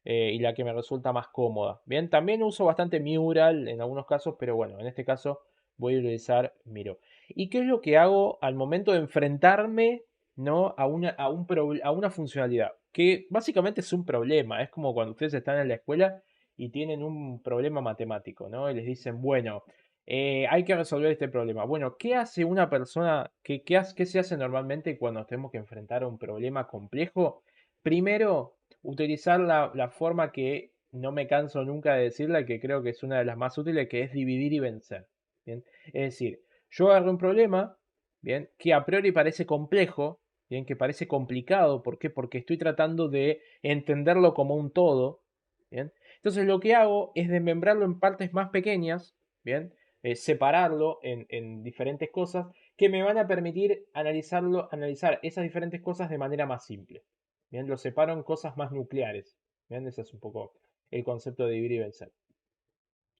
y la que me resulta más cómoda. Bien, también uso bastante Mural en algunos casos, pero bueno, en este caso voy a utilizar Miro. ¿Y qué es lo que hago al momento de enfrentarme, ¿no? a una funcionalidad? Que básicamente es un problema. Es como cuando ustedes están en la escuela y tienen un problema matemático, ¿no? Y les dicen, bueno, hay que resolver este problema. Bueno, ¿qué hace una persona? ¿Qué se hace normalmente cuando tenemos que enfrentar a un problema complejo? Primero, utilizar la forma que no me canso nunca de decirla, que creo que es una de las más útiles, que es dividir y vencer. ¿Bien? Es decir, yo agarro un problema, ¿bien? Que a priori parece complejo, ¿bien? Que parece complicado. ¿Por qué? Porque estoy tratando de entenderlo como un todo, ¿bien? Entonces lo que hago es desmembrarlo en partes más pequeñas, ¿bien? Separarlo en diferentes cosas que me van a permitir analizar esas diferentes cosas de manera más simple. ¿Bien? Lo separo en cosas más nucleares. ¿Bien? Ese es un poco el concepto de dividir y vencer.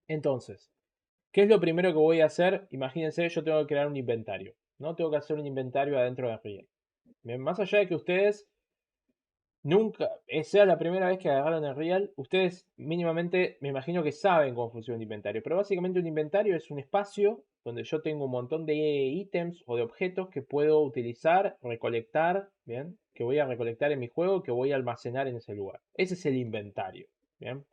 Entonces, ¿qué es lo primero que voy a hacer? Imagínense, yo tengo que crear un inventario, ¿no? Tengo que hacer un inventario adentro de Unreal. Bien, más allá de que ustedes nunca, sea la primera vez que agarraron el Real, ustedes mínimamente me imagino que saben cómo funciona un inventario. Pero básicamente un inventario es un espacio donde yo tengo un montón de ítems o de objetos que puedo utilizar, recolectar, ¿bien? Que voy a recolectar en mi juego, que voy a almacenar en ese lugar. Ese es el inventario, ¿bien?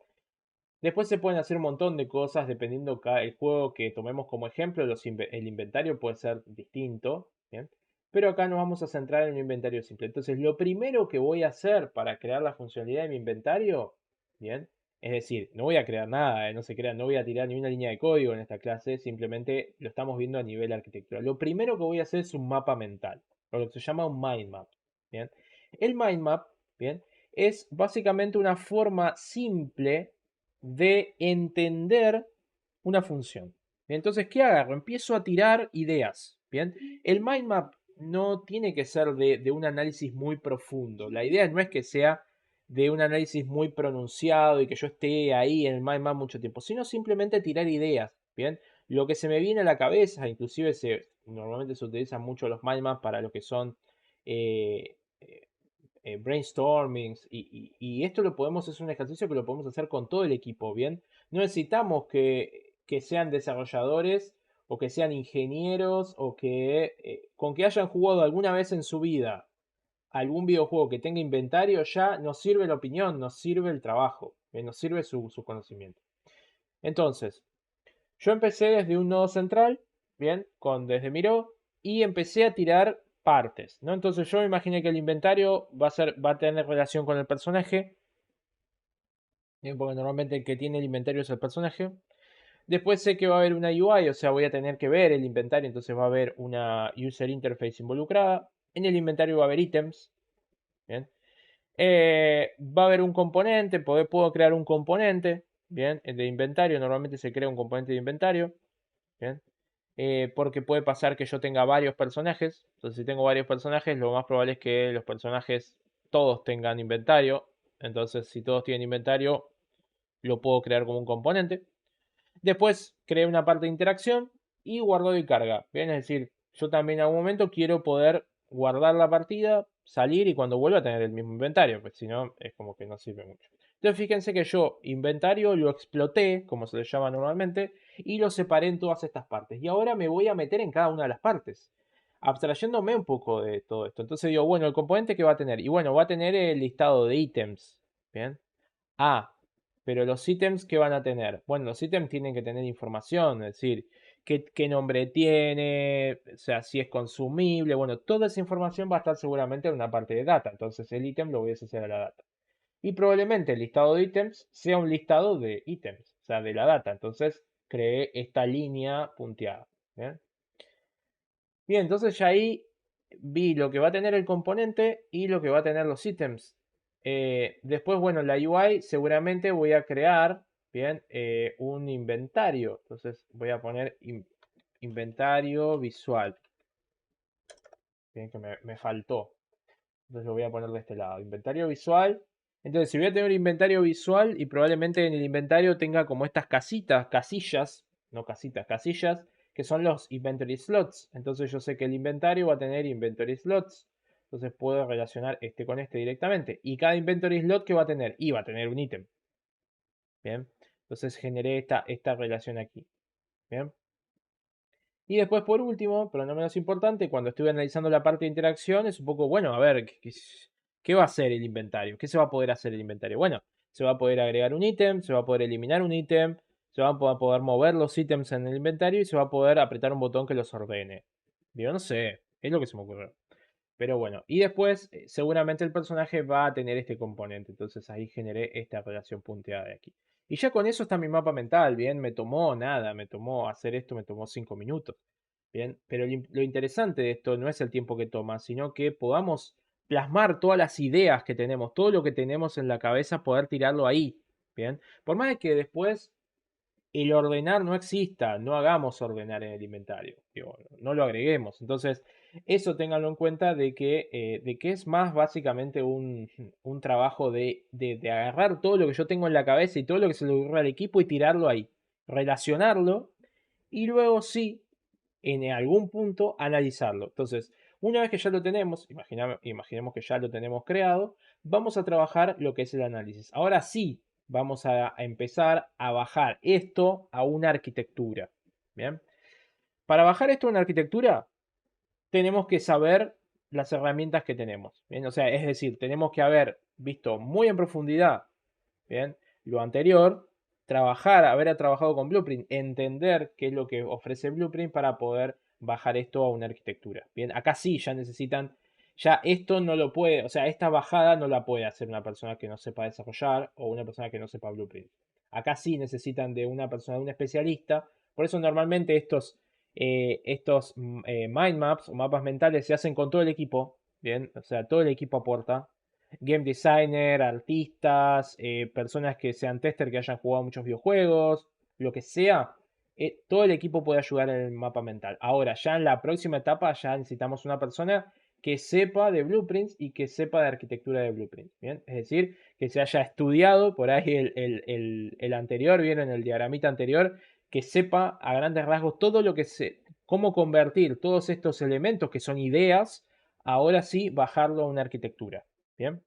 Después se pueden hacer un montón de cosas dependiendo el juego que tomemos como ejemplo. El inventario puede ser distinto, ¿bien? Pero acá nos vamos a centrar en un inventario simple. Entonces, lo primero que voy a hacer para crear la funcionalidad de mi inventario, ¿bien? Es decir, no voy a crear nada, no se crean, no voy a tirar ni una línea de código en esta clase, simplemente lo estamos viendo a nivel arquitectura. Lo primero que voy a hacer es un mapa mental, o lo que se llama un mind map, ¿bien? El mind map, ¿bien? Es básicamente una forma simple de entender una función. Entonces, ¿qué agarro? Empiezo a tirar ideas. Bien, el mind map no tiene que ser de un análisis muy profundo. La idea no es que sea de un análisis muy pronunciado y que yo esté ahí en el mind map mucho tiempo, sino simplemente tirar ideas. Bien, lo que se me viene a la cabeza, inclusive normalmente se utilizan mucho los mind maps para lo que son eh, brainstormings y esto lo podemos, es un ejercicio que lo podemos hacer con todo el equipo, ¿bien? No necesitamos que sean desarrolladores o que sean ingenieros o que con que hayan jugado alguna vez en su vida algún videojuego que tenga inventario ya nos sirve la opinión, nos sirve el trabajo, nos sirve su conocimiento. Entonces, yo empecé desde un nodo central, bien, desde Miro, y empecé a tirar partes, ¿no? Entonces yo me imaginé que el inventario va a tener relación con el personaje, porque normalmente el que tiene el inventario es el personaje. Después sé que va a haber una UI, o sea, voy a tener que ver el inventario, entonces va a haber una user interface involucrada. En el inventario va a haber ítems, ¿bien? Va a haber un componente, puedo crear un componente, ¿bien? De inventario, normalmente se crea un componente de inventario, ¿bien? Porque puede pasar que yo tenga varios personajes. Entonces, si tengo varios personajes, lo más probable es que los personajes todos tengan inventario. Entonces, si todos tienen inventario, lo puedo crear como un componente. Después, creé una parte de interacción y guardado y carga. Bien, es decir, yo también en algún momento quiero poder guardar la partida, salir y cuando vuelva a tener el mismo inventario, pues si no, es como que no sirve mucho. Entonces, fíjense que yo inventario lo exploté, como se le llama normalmente, y lo separé en todas estas partes. Y ahora me voy a meter en cada una de las partes, abstrayéndome un poco de todo esto. Entonces digo, bueno, el componente que va a tener, y bueno, va a tener el listado de ítems, ¿bien? Ah, pero los ítems que van a tener. Bueno, los ítems tienen que tener información, es decir, qué nombre tiene, o sea, si es consumible. Bueno, toda esa información va a estar seguramente en una parte de data. Entonces el ítem lo voy a asociar a la data. Y probablemente el listado de ítems sea un listado de ítems, o sea, de la data. Entonces creé esta línea punteada. ¿Bien? Bien, entonces ya ahí vi lo que va a tener el componente y lo que va a tener los ítems. Después, bueno, en la UI seguramente voy a crear, bien, un inventario. Entonces voy a poner inventario visual. Bien, que me faltó. Entonces lo voy a poner de este lado. Inventario visual. Entonces, si voy a tener un inventario visual y probablemente en el inventario tenga como estas casillas, no casitas, casillas, que son los inventory slots. Entonces yo sé que el inventario va a tener inventory slots. Entonces puedo relacionar este con este directamente. Y cada inventory slot que va a tener, y va a tener un ítem. Bien. Entonces generé esta relación aquí. Bien. Y después, por último, pero no menos importante, cuando estuve analizando la parte de interacción, es un poco, bueno, a ver, ¿qué va a hacer el inventario? ¿Qué se va a poder hacer el inventario? Bueno, se va a poder agregar un ítem, se va a poder eliminar un ítem, se van a poder mover los ítems en el inventario y se va a poder apretar un botón que los ordene. Digo, no sé, es lo que se me ocurre. Pero bueno, y después seguramente el personaje va a tener este componente. Entonces ahí generé esta relación punteada de aquí. Y ya con eso está mi mapa mental, ¿bien? Me tomó nada, me tomó hacer esto, me tomó 5 minutos. Bien, pero lo interesante de esto no es el tiempo que toma, sino que podamos plasmar todas las ideas que tenemos, todo lo que tenemos en la cabeza, poder tirarlo ahí. Bien, por más de que después el ordenar no exista, no hagamos ordenar en el inventario, digo, no lo agreguemos. Entonces, eso ténganlo en cuenta de que es más básicamente un trabajo de agarrar todo lo que yo tengo en la cabeza y todo lo que se le ocurre al equipo y tirarlo ahí, relacionarlo y luego sí, en algún punto, analizarlo. Entonces, una vez que ya lo tenemos, imaginemos que ya lo tenemos creado, vamos a trabajar lo que es el análisis. Ahora sí, vamos a empezar a bajar esto a una arquitectura. Bien. Para bajar esto a una arquitectura, tenemos que saber las herramientas que tenemos. Bien, o sea, es decir, tenemos que haber visto muy en profundidad, bien, lo anterior, haber trabajado con Blueprint, entender qué es lo que ofrece Blueprint para poder bajar esto a una arquitectura. Bien, acá sí ya necesitan, ya esto no lo puede, o sea, esta bajada no la puede hacer una persona que no sepa desarrollar o una persona que no sepa Blueprint. Acá sí necesitan de una persona, de un especialista. Por eso normalmente estos mind maps o mapas mentales se hacen con todo el equipo. Bien, o sea, todo el equipo aporta game designer, artistas, personas que sean tester que hayan jugado muchos videojuegos, lo que sea, todo el equipo puede ayudar en el mapa mental. Ahora, ya en la próxima etapa, ya necesitamos una persona que sepa de blueprints y que sepa de arquitectura de blueprints. ¿Bien? Es decir, que se haya estudiado por ahí el anterior, vieron el diagramita anterior, que sepa a grandes rasgos todo lo que cómo convertir todos estos elementos que son ideas, ahora sí bajarlo a una arquitectura. Bien.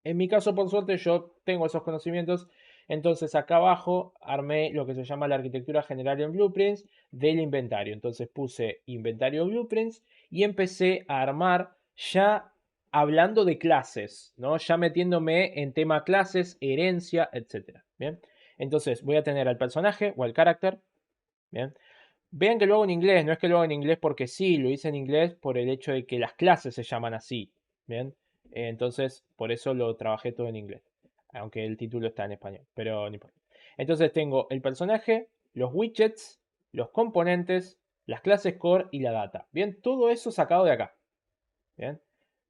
En mi caso, por suerte, yo tengo esos conocimientos. Entonces, acá abajo armé lo que se llama la arquitectura general en Blueprints del inventario. Entonces puse inventario Blueprints y empecé a armar ya hablando de clases, ¿no? Ya metiéndome en tema clases, herencia, etc. Bien. Entonces, voy a tener al personaje o al carácter. Bien. Vean que lo hago en inglés, no es que lo hago en inglés porque sí, lo hice en inglés por el hecho de que las clases se llaman así. Bien. Entonces, por eso lo trabajé todo en inglés. Aunque el título está en español, pero no importa. Entonces tengo el personaje, los widgets, los componentes, las clases core y la data. Bien, todo eso sacado de acá. Bien.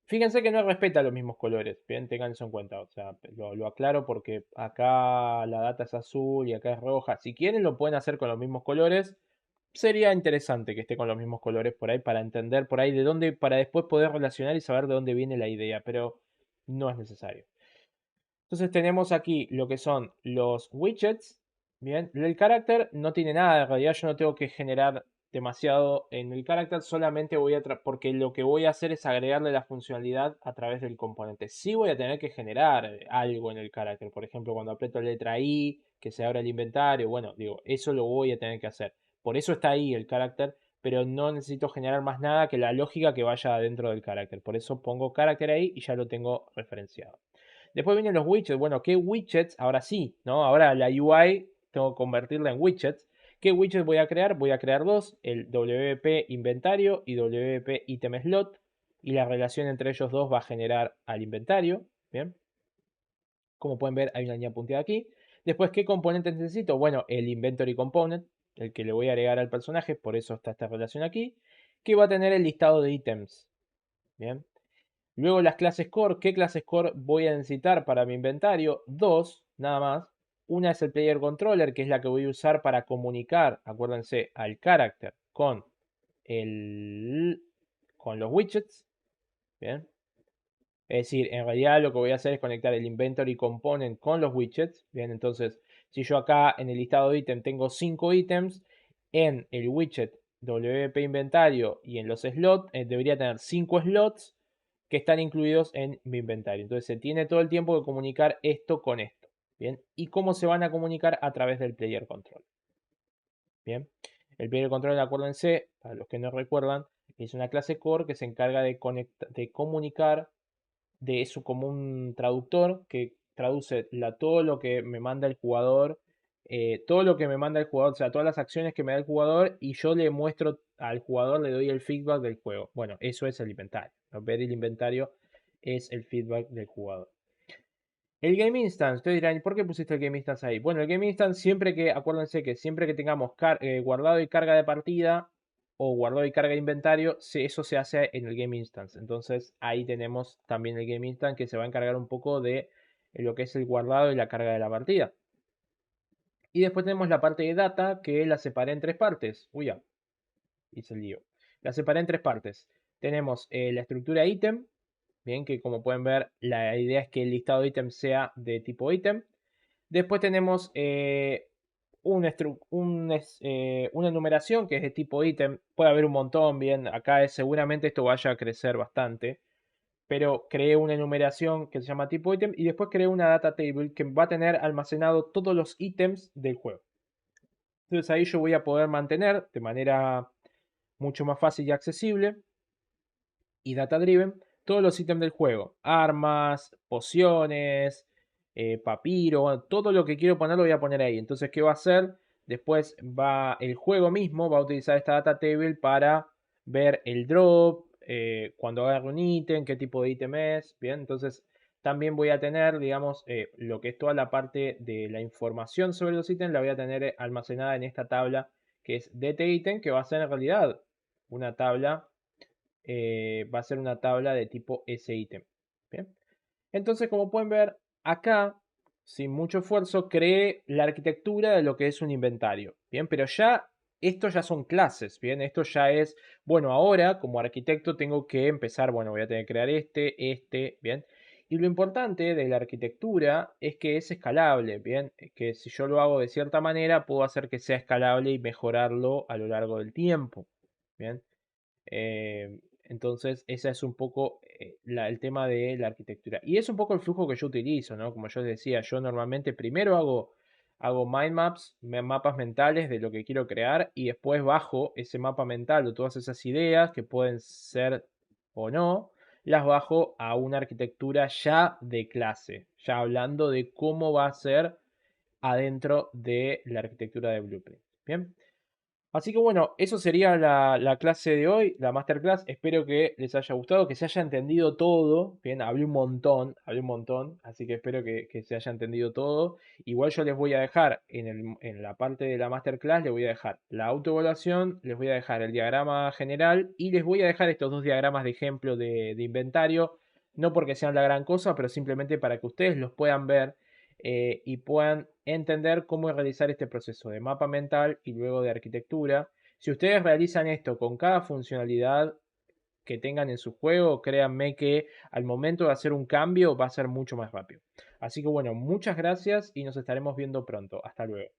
Fíjense que no respeta los mismos colores. Bien, tengan eso en cuenta. O sea, lo aclaro porque acá la data es azul y acá es roja. Si quieren lo pueden hacer con los mismos colores. Sería interesante que esté con los mismos colores por ahí para entender por ahí de dónde, para después poder relacionar y saber de dónde viene la idea, pero no es necesario. Entonces tenemos aquí lo que son los widgets. Bien, el carácter no tiene nada, en realidad yo no tengo que generar demasiado en el carácter, solamente voy a, porque lo que voy a hacer es agregarle la funcionalidad a través del componente. Sí voy a tener que generar algo en el carácter, por ejemplo cuando aprieto la letra I, que se abra el inventario, bueno, digo, eso lo voy a tener que hacer. Por eso está ahí el carácter, pero no necesito generar más nada que la lógica que vaya dentro del carácter. Por eso pongo carácter ahí y ya lo tengo referenciado. Después vienen los widgets. Bueno, ¿qué widgets? Ahora sí, ¿no? Ahora la UI tengo que convertirla en widgets. ¿Qué widgets voy a crear? Voy a crear dos, el WP inventario y WP item slot. Y la relación entre ellos dos va a generar al inventario. Bien. Como pueden ver, hay una línea punteada aquí. Después, ¿qué componente necesito? Bueno, el inventory component, el que le voy a agregar al personaje, por eso está esta relación aquí, que va a tener el listado de ítems. Bien. Luego las clases core. ¿Qué clases core voy a necesitar para mi inventario? Dos, nada más. Una es el player controller, que es la que voy a usar para comunicar, acuérdense, al character con los widgets. Bien. Es decir, en realidad lo que voy a hacer es conectar el inventory component con los widgets. Bien, entonces, si yo acá en el listado de ítem tengo 5 ítems, en el widget WP inventario y en los slots, debería tener 5 slots que están incluidos en mi inventario. Entonces se tiene todo el tiempo que comunicar esto con esto. Bien, ¿y cómo se van a comunicar? A través del player control. Bien, el player control, acuérdense, para los que no recuerdan, es una clase core que se encarga de comunicar de eso como un traductor que traduce todo lo que me manda el jugador, todo lo que me manda el jugador, o sea, todas las acciones que me da el jugador y yo le muestro al jugador, le doy el feedback del juego. Bueno, eso es el inventario, ¿no? Ver el inventario es el feedback del jugador. El Game Instance, ustedes dirán, ¿por qué pusiste el Game Instance ahí? Bueno, el Game Instance siempre que, acuérdense que siempre que tengamos guardado y carga de partida o guardado y carga de inventario, eso se hace en el Game Instance. Entonces ahí tenemos también el Game Instance que se va a encargar un poco de lo que es el guardado y la carga de la partida. Y después tenemos la parte de data que la separé en tres partes. Uy, ya, hice el lío. La separé en tres partes. Tenemos la estructura ítem, bien, que como pueden ver, la idea es que el listado de ítem sea de tipo ítem. Después tenemos una numeración que es de tipo ítem. Puede haber un montón, bien. Acá seguramente esto vaya a crecer bastante. Pero creé una enumeración que se llama tipo ítem. Y después creé una data table que va a tener almacenado todos los ítems del juego. Entonces ahí yo voy a poder mantener de manera mucho más fácil y accesible y data driven todos los ítems del juego. Armas, pociones, papiro, todo lo que quiero poner lo voy a poner ahí. Entonces, ¿qué va a hacer? Después va el juego mismo, va a utilizar esta data table para ver el drop, cuando agarre un ítem, qué tipo de ítem es. Bien, entonces también voy a tener, digamos, lo que es toda la parte de la información sobre los ítems, la voy a tener almacenada en esta tabla que es DT que va a ser en realidad una tabla va a ser una tabla de tipo SITEM. Bien. Entonces, como pueden ver, acá, sin mucho esfuerzo, creé la arquitectura de lo que es un inventario. Bien, pero ya, esto ya son clases. Bien, esto ya es, bueno, ahora como arquitecto tengo que empezar, bueno, voy a tener que crear bien. Y lo importante de la arquitectura es que es escalable, bien, que si yo lo hago de cierta manera, puedo hacer que sea escalable y mejorarlo a lo largo del tiempo. Bien. Entonces, ese es un poco el tema de la arquitectura. Y es un poco el flujo que yo utilizo, ¿no? Como yo decía, yo normalmente primero hago mind maps, mapas mentales de lo que quiero crear y después bajo ese mapa mental o todas esas ideas que pueden ser o no, las bajo a una arquitectura ya de clase, ya hablando de cómo va a ser adentro de la arquitectura de Blueprint. Bien. Así que bueno, eso sería la clase de hoy, la masterclass. Espero que les haya gustado, que se haya entendido todo. Bien, hablé un montón, así que espero que se haya entendido todo. Igual yo les voy a dejar en la parte de la masterclass, les voy a dejar la autoevaluación, les voy a dejar el diagrama general y les voy a dejar estos dos diagramas de ejemplo de inventario. No porque sean la gran cosa, pero simplemente para que ustedes los puedan ver y puedan entender cómo realizar este proceso de mapa mental y luego de arquitectura. Si ustedes realizan esto con cada funcionalidad que tengan en su juego, créanme que al momento de hacer un cambio va a ser mucho más rápido. Así que bueno, muchas gracias y nos estaremos viendo pronto. Hasta luego.